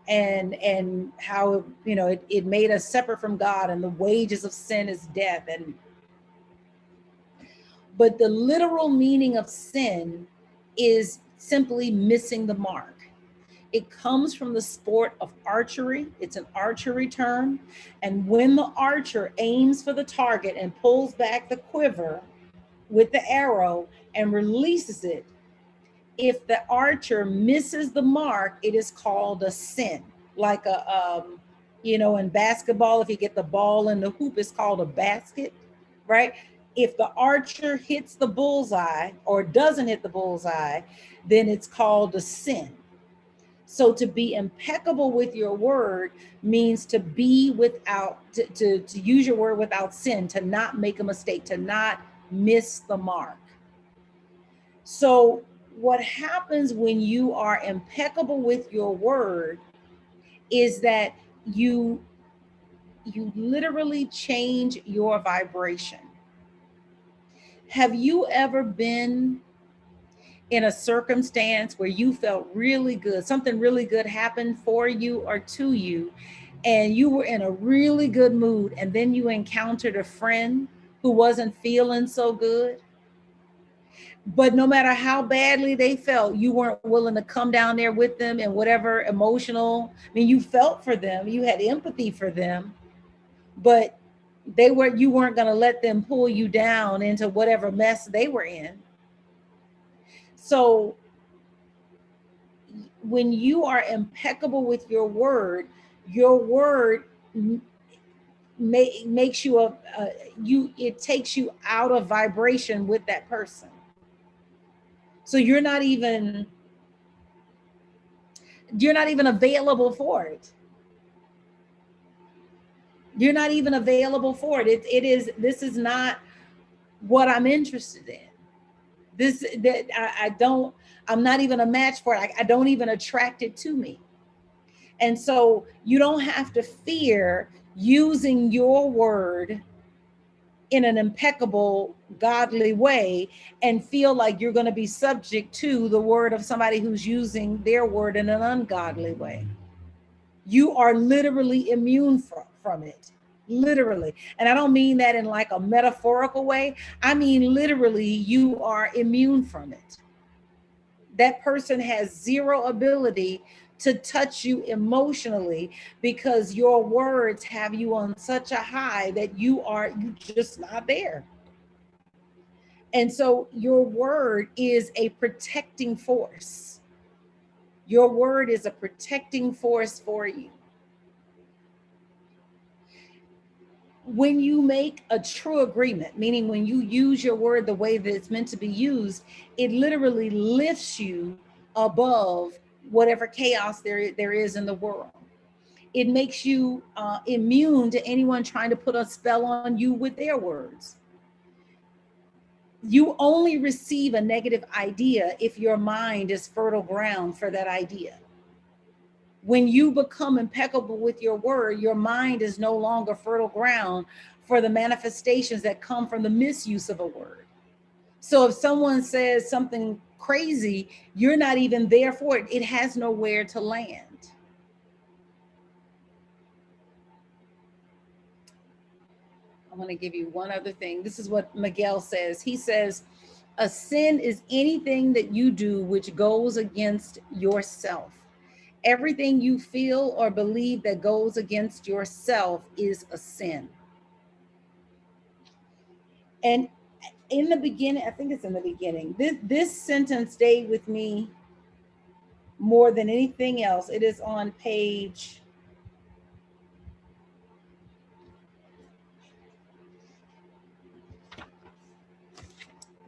and how, you know, it made us separate from God, and the wages of sin is death. But the literal meaning of sin is simply missing the mark. It comes from the sport of archery. It's an archery term. And when the archer aims for the target and pulls back the quiver with the arrow and releases it, if the archer misses the mark, it is called a sin. Like in basketball, if you get the ball in the hoop, it's called a basket, right? If the archer hits the bullseye or doesn't hit the bullseye, then it's called a sin. So to be impeccable with your word means to be without, to use your word without sin, to not make a mistake, to not miss the mark. So what happens when you are impeccable with your word is that you literally change your vibration. Have you ever been in a circumstance where you felt really good, something really good happened for you or to you, and you were in a really good mood, and then you encountered a friend who wasn't feeling so good? But no matter how badly they felt, you weren't willing to come down there with them, and whatever emotional, I mean, you felt for them, you had empathy for them, but you weren't going to let them pull you down into whatever mess they were in. So when you are impeccable with your word makes you it takes you out of vibration with that person. So you're not even available for it. You're not even available for it. This is not what I'm interested in. I'm not even a match for it. I don't even attract it to me. And so you don't have to fear using your word in an impeccable, godly way and feel like you're going to be subject to the word of somebody who's using their word in an ungodly way. You are literally immune from it. Literally. And I don't mean that in like a metaphorical way. I mean, literally, you are immune from it. That person has zero ability to touch you emotionally because your words have you on such a high that you just not there. And so your word is a protecting force. Your word is a protecting force for you. When you make a true agreement, meaning when you use your word the way that it's meant to be used, it literally lifts you above whatever chaos there is in the world. It makes you immune to anyone trying to put a spell on you with their words. You only receive a negative idea if your mind is fertile ground for that idea. When you become impeccable with your word, your mind is no longer fertile ground for the manifestations that come from the misuse of a word. So if someone says something crazy, you're not even there for it. It has nowhere to land. I want to give you one other thing. This is what Miguel says. He says, a sin is anything that you do which goes against yourself. Everything you feel or believe that goes against yourself is a sin. And in the beginning, I think it's in the beginning, this sentence stayed with me more than anything else. It is on page,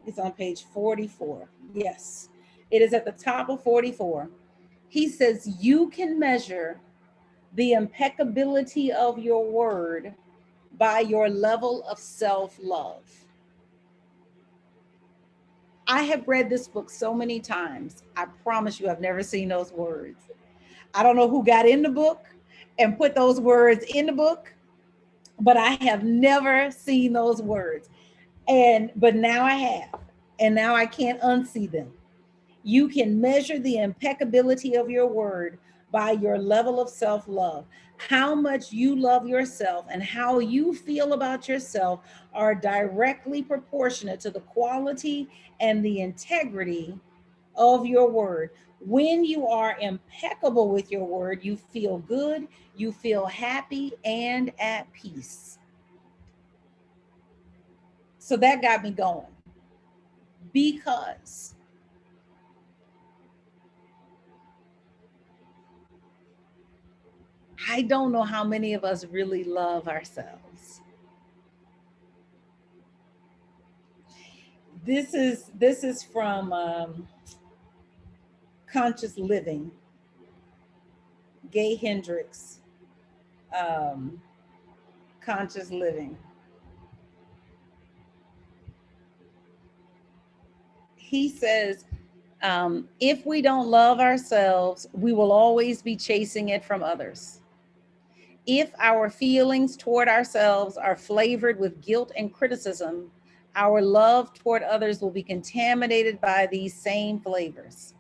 it's on page 44. Yes, it is at the top of 44. He says, you can measure the impeccability of your word by your level of self-love. I have read this book so many times. I promise you, I've never seen those words. I don't know who got in the book and put those words in the book, but I have never seen those words. But now I have, and now I can't unsee them. You can measure the impeccability of your word by your level of self-love. How much you love yourself and how you feel about yourself are directly proportionate to the quality and the integrity of your word. When you are impeccable with your word, you feel good, you feel happy and at peace. So that got me going, because I don't know how many of us really love ourselves. This is from Conscious Living, Gay Hendricks, um, Conscious Living. He says, if we don't love ourselves, we will always be chasing it from others. If our feelings toward ourselves are flavored with guilt and criticism, our love toward others will be contaminated by these same flavors.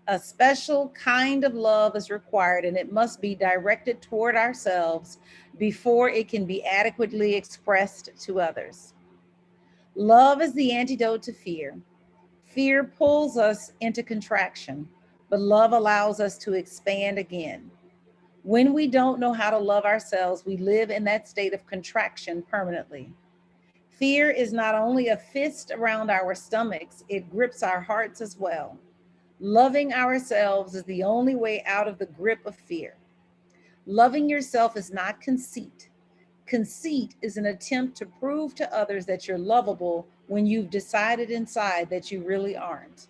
A special kind of love is required, and it must be directed toward ourselves before it can be adequately expressed to others. Love is the antidote to fear. Fear pulls us into contraction, but love allows us to expand again. When we don't know how to love ourselves, we live in that state of contraction permanently. Fear is not only a fist around our stomachs, it grips our hearts as well. Loving ourselves is the only way out of the grip of fear. Loving yourself is not conceit. Conceit is an attempt to prove to others that you're lovable when you've decided inside that you really aren't.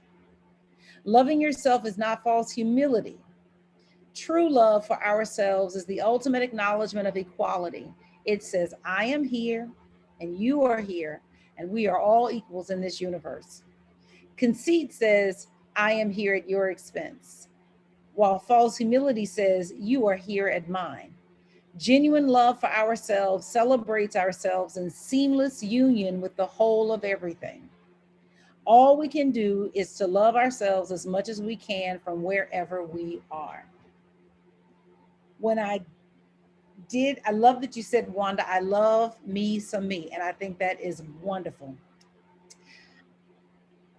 Loving yourself is not false humility. True love for ourselves is the ultimate acknowledgement of equality. It says, I am here and you are here, and we are all equals in this universe. Conceit says, I am here at your expense, while false humility says, you are here at mine. Genuine love for ourselves celebrates ourselves in seamless union with the whole of everything. All we can do is to love ourselves as much as we can from wherever we are. When I love that you said, Wanda, I love me some me. And I think that is wonderful.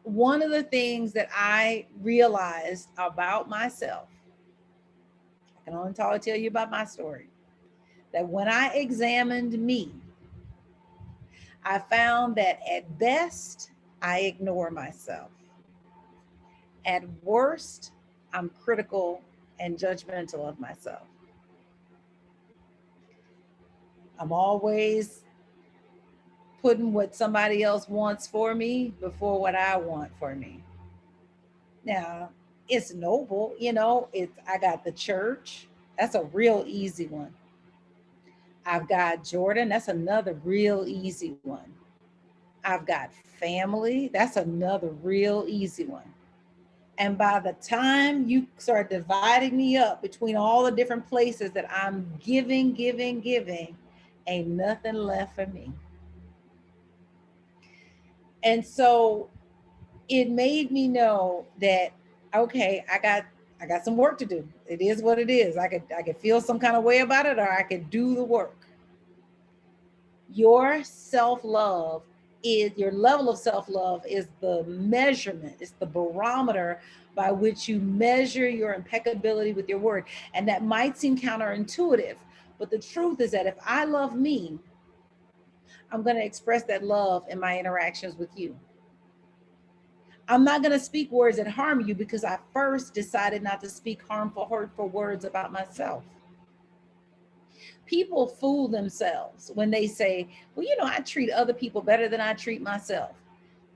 One of the things that I realized about myself, I can only tell you about my story, that when I examined me, I found that at best, I ignore myself. At worst, I'm critical and judgmental of myself. I'm always putting what somebody else wants for me before what I want for me. Now, it's noble, I got the church. That's a real easy one. I've got Jordan. That's another real easy one. I've got family. That's another real easy one. And by the time you start dividing me up between all the different places that I'm giving, ain't nothing left for me. And so it made me know that, okay, I got some work to do. It is what it is. I could feel some kind of way about it, or I could do the work. Your self-love is your level of self-love is the measurement, it's the barometer by which you measure your impeccability with your word. And that might seem counterintuitive, but the truth is that if I love me, I'm going to express that love in my interactions with you. I'm not going to speak words that harm you because I first decided not to speak harmful, hurtful words about myself. People fool themselves when they say, well, I treat other people better than I treat myself.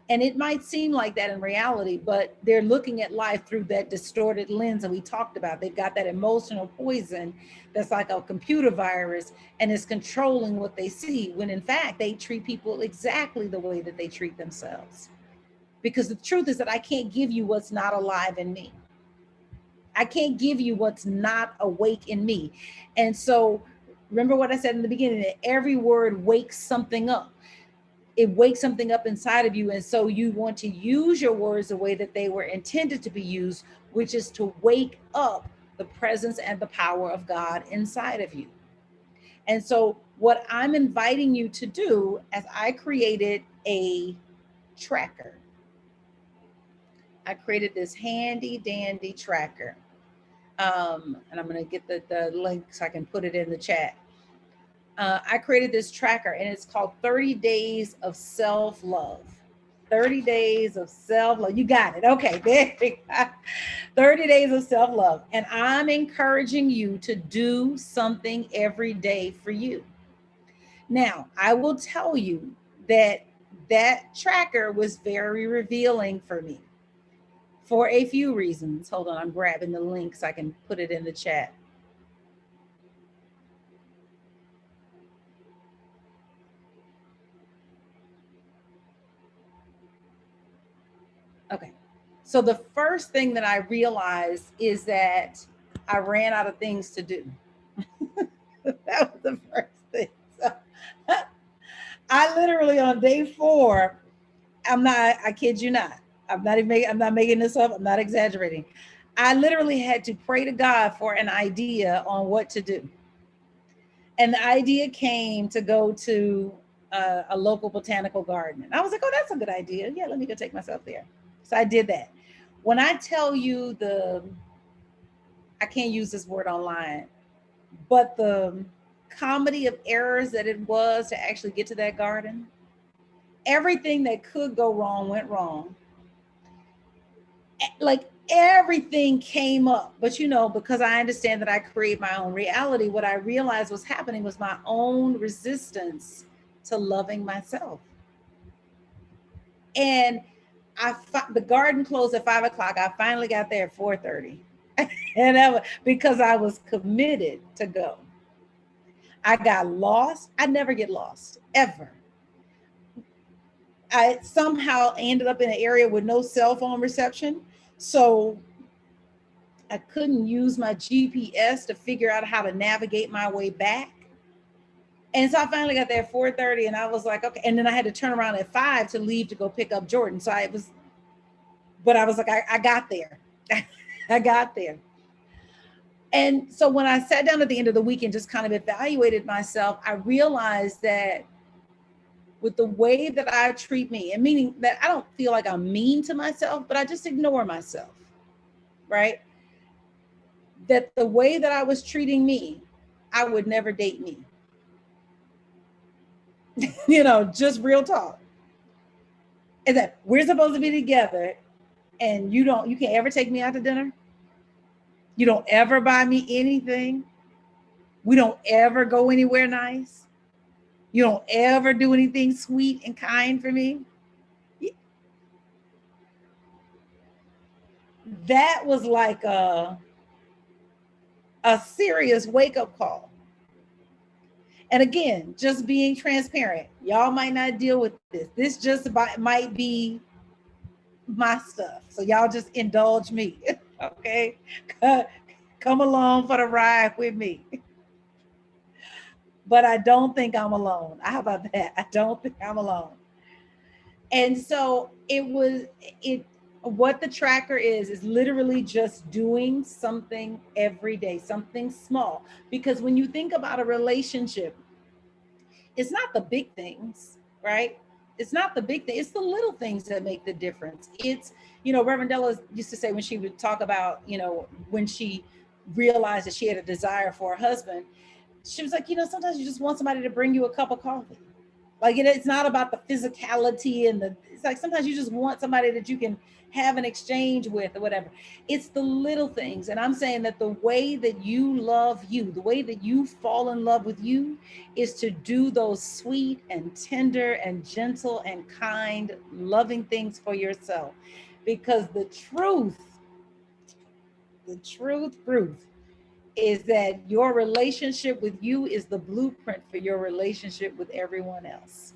And it might seem like that in reality, but they're looking at life through that distorted lens that we talked about. They've got that emotional poison that's like a computer virus and is controlling what they see, when in fact, they treat people exactly the way that they treat themselves. Because the truth is that I can't give you what's not alive in me. I can't give you what's not awake in me. And so remember what I said in the beginning, that every word wakes something up. It wakes something up inside of you. And so you want to use your words the way that they were intended to be used, which is to wake up the presence and the power of God inside of you. And so what I'm inviting you to do, as I created a tracker, I created this handy dandy tracker. And I'm going to get the link so I can put it in the chat. I created this tracker and it's called 30 Days of Self-Love. 30 Days of Self-Love. You got it. Okay. There we go. 30 Days of Self-Love. And I'm encouraging you to do something every day for you. Now, I will tell you that that tracker was very revealing for me for a few reasons. Hold on, I'm grabbing the link so I can put it in the chat. Okay. So the first thing that I realized is that I ran out of things to do. That was the first thing. So, I literally on day 4, I kid you not. I'm not making this up. I'm not exaggerating. I literally had to pray to God for an idea on what to do. And the idea came to go to a local botanical garden. And I was like, oh, that's a good idea. Yeah, let me go take myself there. So I did that. When I tell you I can't use this word online, but the comedy of errors that it was to actually get to that garden, everything that could go wrong went wrong. Like everything came up. But because I understand that I create my own reality, what I realized was happening was my own resistance to loving myself. And the garden closed at 5 o'clock. I finally got there at 4:30. And because I was committed to go. I got lost. I never get lost, ever. I somehow ended up in an area with no cell phone reception. So I couldn't use my GPS to figure out how to navigate my way back. And so I finally got there at 4:30 and I was like, okay. And then I had to turn around at 5 to leave to go pick up Jordan. So I was like, I got there. I got there. And so when I sat down at the end of the week and just kind of evaluated myself, I realized that with the way that I treat me, and meaning that I don't feel like I'm mean to myself, but I just ignore myself, right? That the way that I was treating me, I would never date me. Just real talk. And that we're supposed to be together and you can't ever take me out to dinner. You don't ever buy me anything. We don't ever go anywhere nice. You don't ever do anything sweet and kind for me. That was like a serious wake up call. And again, just being transparent. Y'all might not deal with this. This just might be my stuff. So y'all just indulge me. Okay? Come along for the ride with me. But I don't think I'm alone. How about that? I don't think I'm alone. And so it what the tracker is literally just doing something every day, something small. Because when you think about a relationship, it's not the big things, right? It's not the big thing. It's the little things that make the difference. It's, Reverend Della used to say when she would talk about, when she realized that she had a desire for a husband, she was like, sometimes you just want somebody to bring you a cup of coffee. Like it's not about the physicality it's like sometimes you just want somebody that you can have an exchange with or whatever. It's the little things. And I'm saying that the way that you love you, the way that you fall in love with you is to do those sweet and tender and gentle and kind, loving things for yourself. Because the truth is that your relationship with you is the blueprint for your relationship with everyone else.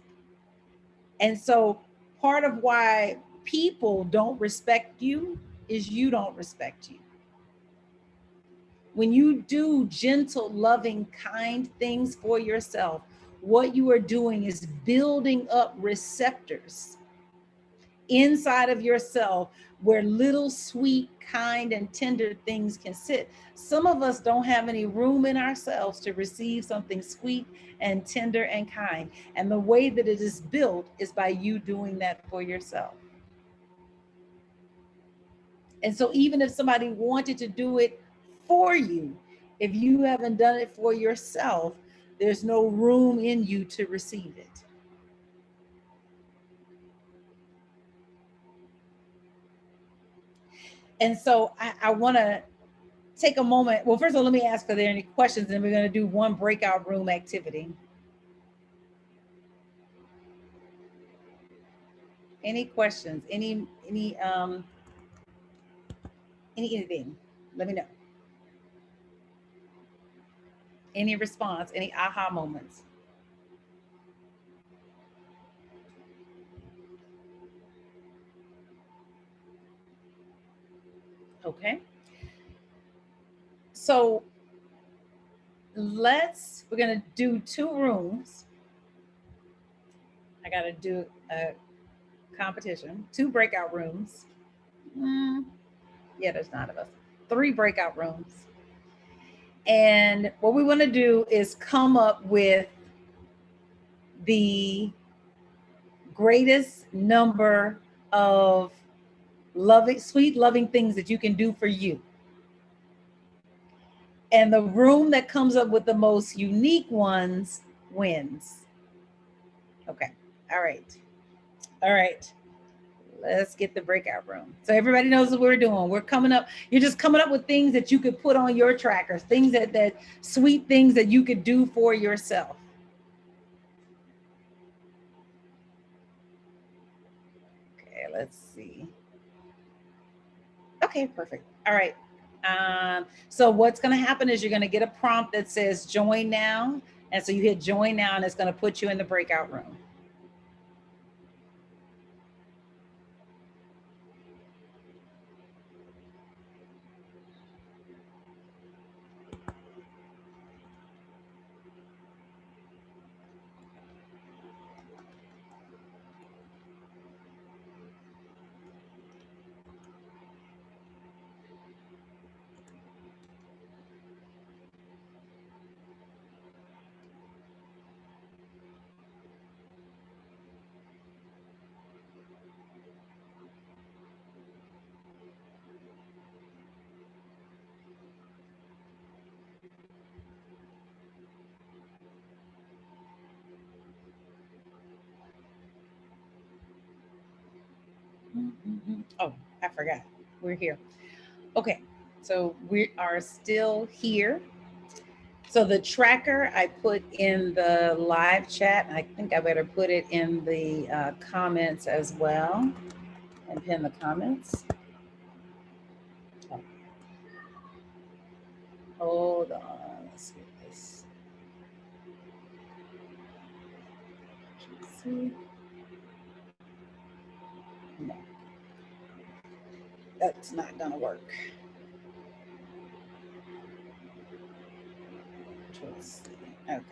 And so part of why people don't respect you is you don't respect you. When you do gentle, loving, kind things for yourself, what you are doing is building up receptors inside of yourself where little sweet, kind, and tender things can sit. Some of us don't have any room in ourselves to receive something sweet and tender and kind. And the way that it is built is by you doing that for yourself. And so, even if somebody wanted to do it for you, if you haven't done it for yourself, there's no room in you to receive it. And so, I want to take a moment. Well, first of all, let me ask, are there any questions? And we're going to do one breakout room activity. Any questions? Anything? Let me know. Any response? Any aha moments? Okay. So we're going to do 2 rooms. I got to do a competition, 2 breakout rooms. Yeah, there's 9 of us. 3 breakout rooms. And what we want to do is come up with the greatest number of sweet, loving things that you can do for you. And the room that comes up with the most unique ones wins. Okay. All right. All right. Let's get the breakout room. So everybody knows what we're doing. We're coming up. You're just coming up with things that you could put on your trackers, things that sweet things that you could do for yourself. Okay, let's see. Okay, perfect. All right. So what's going to happen is you're going to get a prompt that says join now. And so you hit join now and it's going to put you in the breakout room. Oh, I forgot. We're here. Okay, so we are still here. So the tracker I put in the live chat. I think I better put it in the comments as well and pin the comments. Oh, hold on. Let's get this. Let's see. No, that's not going to work. Let's see. Okay.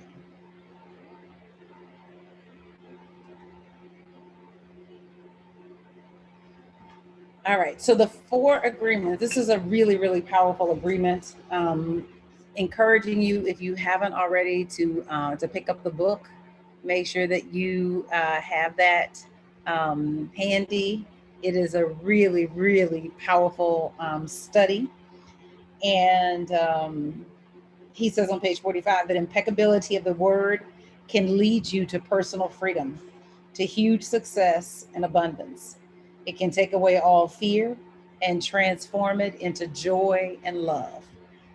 All right. So the four agreements. This is a really, really powerful agreement. Encouraging you, if you haven't already, to pick up the book. Make sure that you have that handy. It is a really, really powerful study, and he says on page 45 that impeccability of the word can lead you to personal freedom, to huge success and abundance. It can take away all fear and transform it into joy and love.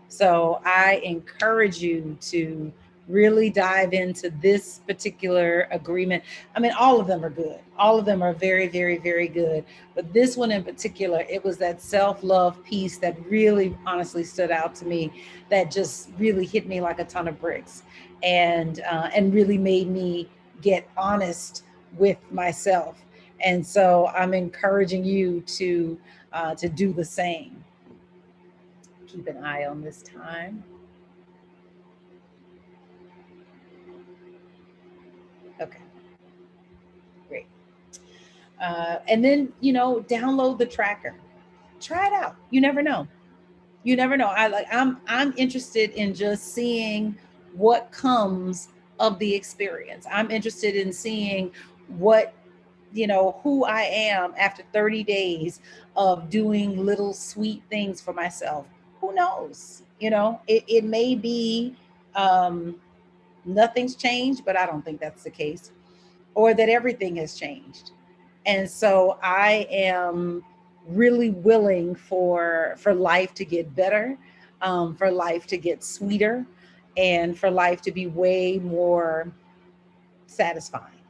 So I encourage you to really dive into this particular agreement. I mean, all of them are good. All of them are very, very, very good. But this one in particular, it was that self-love piece that really honestly stood out to me, that just really hit me like a ton of bricks, and really made me get honest with myself. And so I'm encouraging you to do the same. Keep an eye on this time. Okay, great. And then, download the tracker. Try it out. You never know. You never know. I'm interested in just seeing what comes of the experience. I'm interested in seeing what, who I am after 30 days of doing little sweet things for myself. Who knows? It may be um, nothing's changed, but I don't think that's the case, or that everything has changed. And so I am really willing for life to get better, for life to get sweeter, and for life to be way more satisfying.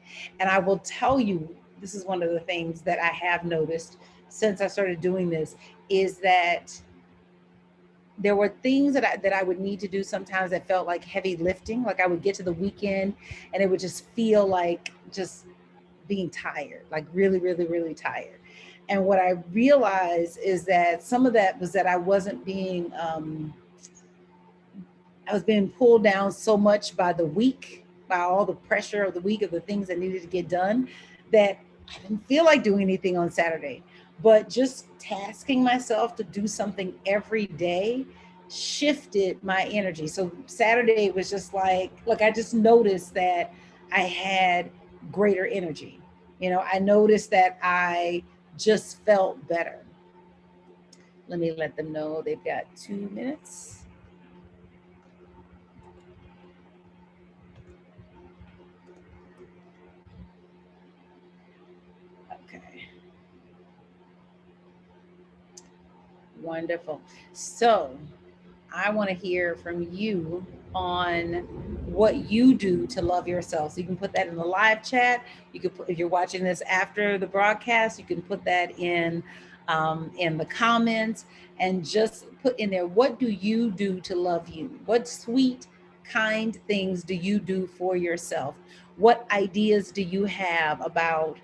And I will tell you, this is one of the things that I have noticed since I started doing this, is that there were things that I would need to do sometimes that felt like heavy lifting. Like I would get to the weekend and it would just feel like just being tired, like really, really, really tired. And what I realized is that some of that was that I was being pulled down so much by the week, by all the pressure of the week, of the things that needed to get done, that I didn't feel like doing anything on Saturday. But just tasking myself to do something every day shifted my energy. So Saturday was just like, look, I just noticed that I had greater energy. I noticed that I just felt better. Let me let them know they've got 2 minutes. Okay. Wonderful. So I want to hear from you on what you do to love yourself. So you can put that in the live chat. You could put, if you're watching this after the broadcast, you can put that in the comments, and just put in there, what do you do to love you? What sweet, kind things do you do for yourself? What ideas do you have about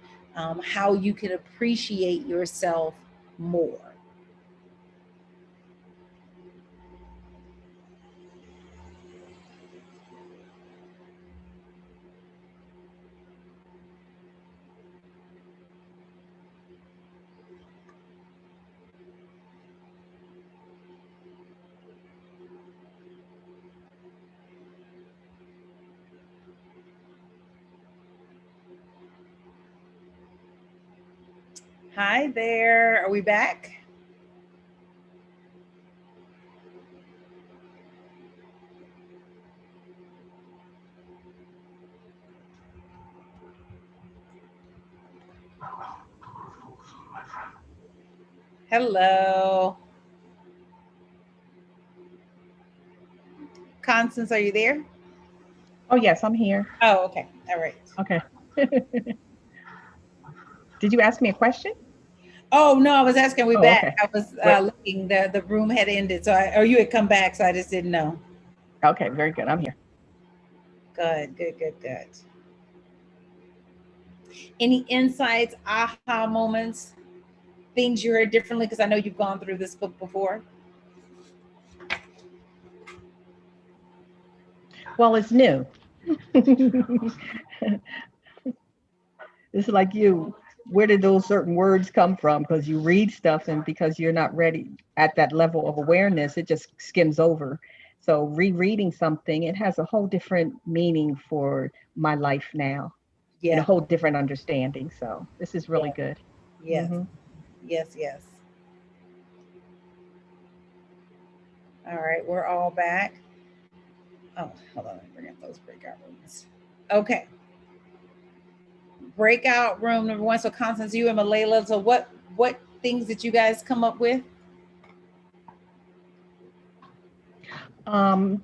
how you can appreciate yourself more? Hi there. Are we back? Hello. Constance, are you there? Oh, yes, I'm here. Oh, okay. All right. Okay. Did you ask me a question? Oh no, I was asking. We Oh, back. okay. I was Wait. looking. The room had ended, so or you had come back, so I just didn't know. Okay, very good. I'm here. Good, good, good, good. Any insights, aha moments, things you heard differently? Because I know you've gone through this book before. Well, it's new. It's like you. Where did those certain words come from? Because you read stuff, and because you're not ready at that level of awareness, it just skims over. So rereading something, it has a whole different meaning for my life now, and a Yeah, whole different understanding. So this is really yeah, good. yes, Hmm. yes, yes. All right, we're all back. Oh, hold on, let me bring up those breakout rooms. Okay, breakout room number one. So Constance, you and Malayla. So what things did you guys come up with?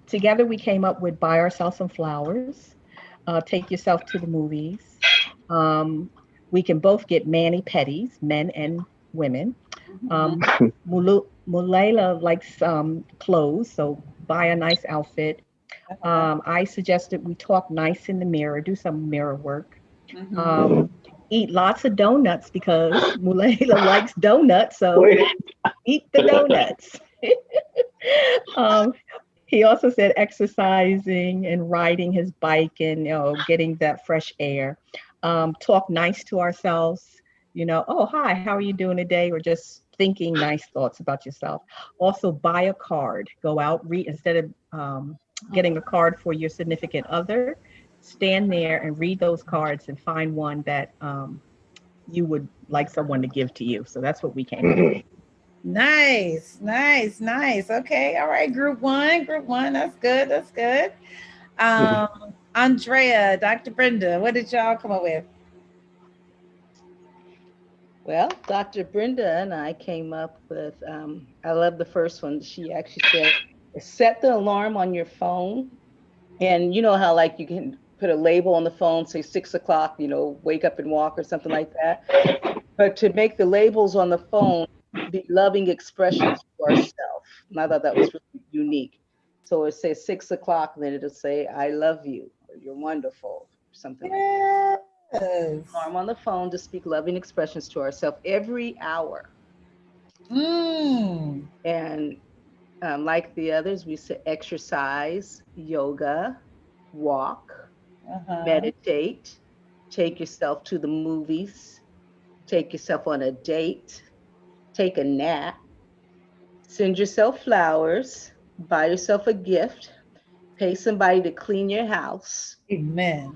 Together we came up with buy ourselves some flowers, take yourself to the movies. Um, we can both get mani pedis, men and women. Mhm. Um, Mulayla likes clothes, so buy a nice outfit. Uh-huh. I suggested we talk nice in the mirror, do some mirror work. Mm-hmm. Um, Eat lots of donuts because Mulayla likes donuts, so Wait. eat the donuts. um, he also said exercising and riding his bike and getting that fresh air. Talk nice to ourselves. Oh hi, how are you doing today? Or just thinking nice thoughts about yourself. Also, buy a card. Go out, read instead of getting a card for your significant other. Stand there and read those cards and find one that you would like someone to give to you. So that's what we came up with. Nice, nice, nice. Okay, all right. Group one, group one. That's good. That's good. Um, Andrea, Dr. Brenda, what did y'all come up with? Well, Dr. Brenda and I came up with, I love the first one. She actually said, set the alarm on your phone. And you know how, like, you can put a label on the phone, say 6 o'clock, wake up and walk or something like that. But to make the labels on the phone be loving expressions to ourselves. And I thought that was really unique. So it says 6 o'clock, then it'll say, I love you, or you're wonderful, or something like that. Yes. Alarm on the phone to speak loving expressions to ourselves every hour. Mm. And like the others, we say exercise, yoga, walk, Uh-huh. meditate, take yourself to the movies, take yourself on a date, take a nap, send yourself flowers, buy yourself a gift, pay somebody to clean your house, Amen.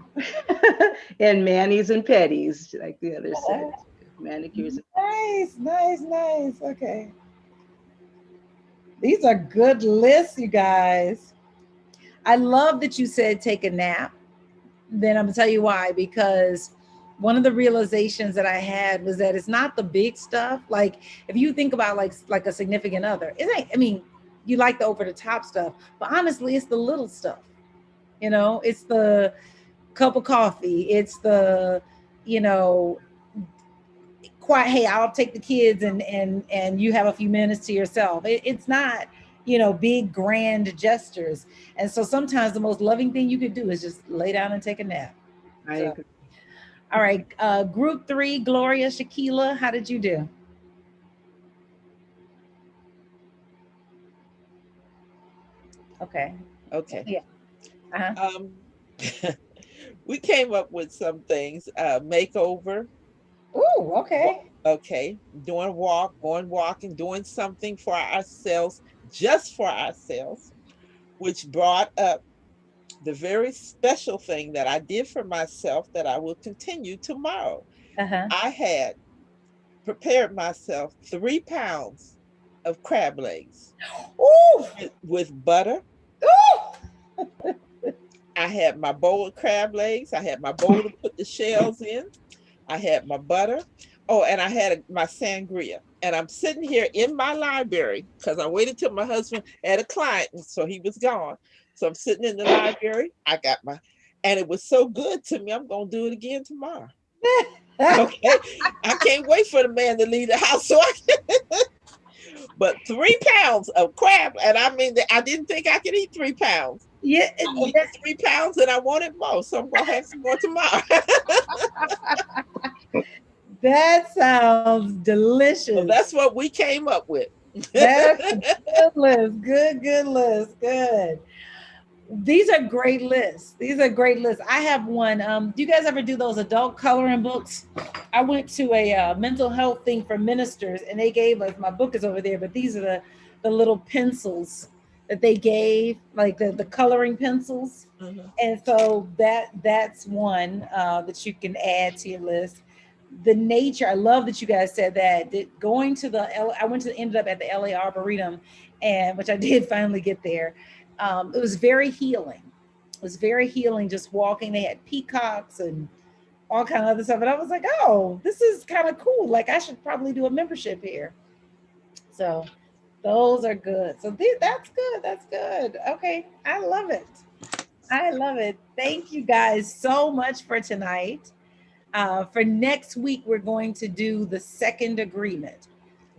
and manis and petties, like the others said, manicures and Nice, nice, nice. Okay. These are good lists, you guys. I love that you said take a nap. Then I'm gonna tell you why. Because one of the realizations that I had was that it's not the big stuff. Like if you think about like a significant other, it ain't. I mean, you like the over the top stuff, but honestly, it's the little stuff. It's the cup of coffee. It's the you know quiet. Hey, I'll take the kids and you have a few minutes to yourself. It's not big grand gestures. And so sometimes the most loving thing you could do is just lay down and take a nap. I So agree. all right, group three, Gloria, Shakila, how did you do? Okay. Okay. Yeah. Uh-huh. Um, we came up with some things. Makeover. Ooh, okay. Okay, doing walk, going walking, doing something for ourselves, just for ourselves, which brought up the very special thing that I did for myself that I will continue tomorrow. Uh-huh. I had prepared myself 3 pounds of crab legs Ooh. with butter. Ooh. I had my bowl of crab legs. I had my bowl to put the shells in. I had my butter. Oh, and I had my sangria. And I'm sitting here in my library because I waited till my husband had a client, and so he was gone. So I'm sitting in the library. I got my, and it was so good to me. I'm gonna do it again tomorrow. Okay, I can't wait for the man to leave the house. So but 3 pounds of crab, and I mean, I didn't think I could eat 3 pounds. Yeah, I ate the 3 pounds, and I wanted more, so I'm gonna have some more tomorrow. that sounds So delicious. that's what we came up with. That's a good list. Good, good list. Good. These are great lists. These are great lists. I have one. Do you guys ever do those adult coloring books? I went to a mental health thing for ministers, and they gave us, my book is over there, but these are the little pencils that they gave, like the coloring pencils. Mhm. And so that's one that you can add to your list. The nature, I love that you guys said that. Going to I went to ended up at the LA Arboretum, and which I did finally get there. It was very healing. It was very healing just walking. They had peacocks and all kind of other stuff, and I was like, oh, this is kind of cool. Like I should probably do a membership here. So those are good. So that's good. That's good. Okay, I love it. I love it. Thank you guys so much for tonight. For next week, we're going to do the second agreement.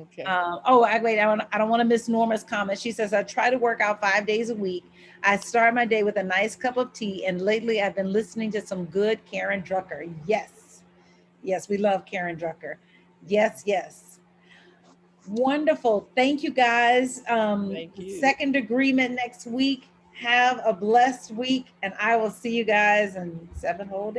Okay. Oh, wait, I don't want to miss Norma's comment. She says, I try to work out 5 days a week. I start my day with a nice cup of tea. And lately, I've been listening to some good Karen Drucker. Yes. Yes, we love Karen Drucker. Yes, yes. Wonderful. Thank you, guys. Thank you. Second agreement next week. Have a blessed week. And I will see you guys in 7 whole days.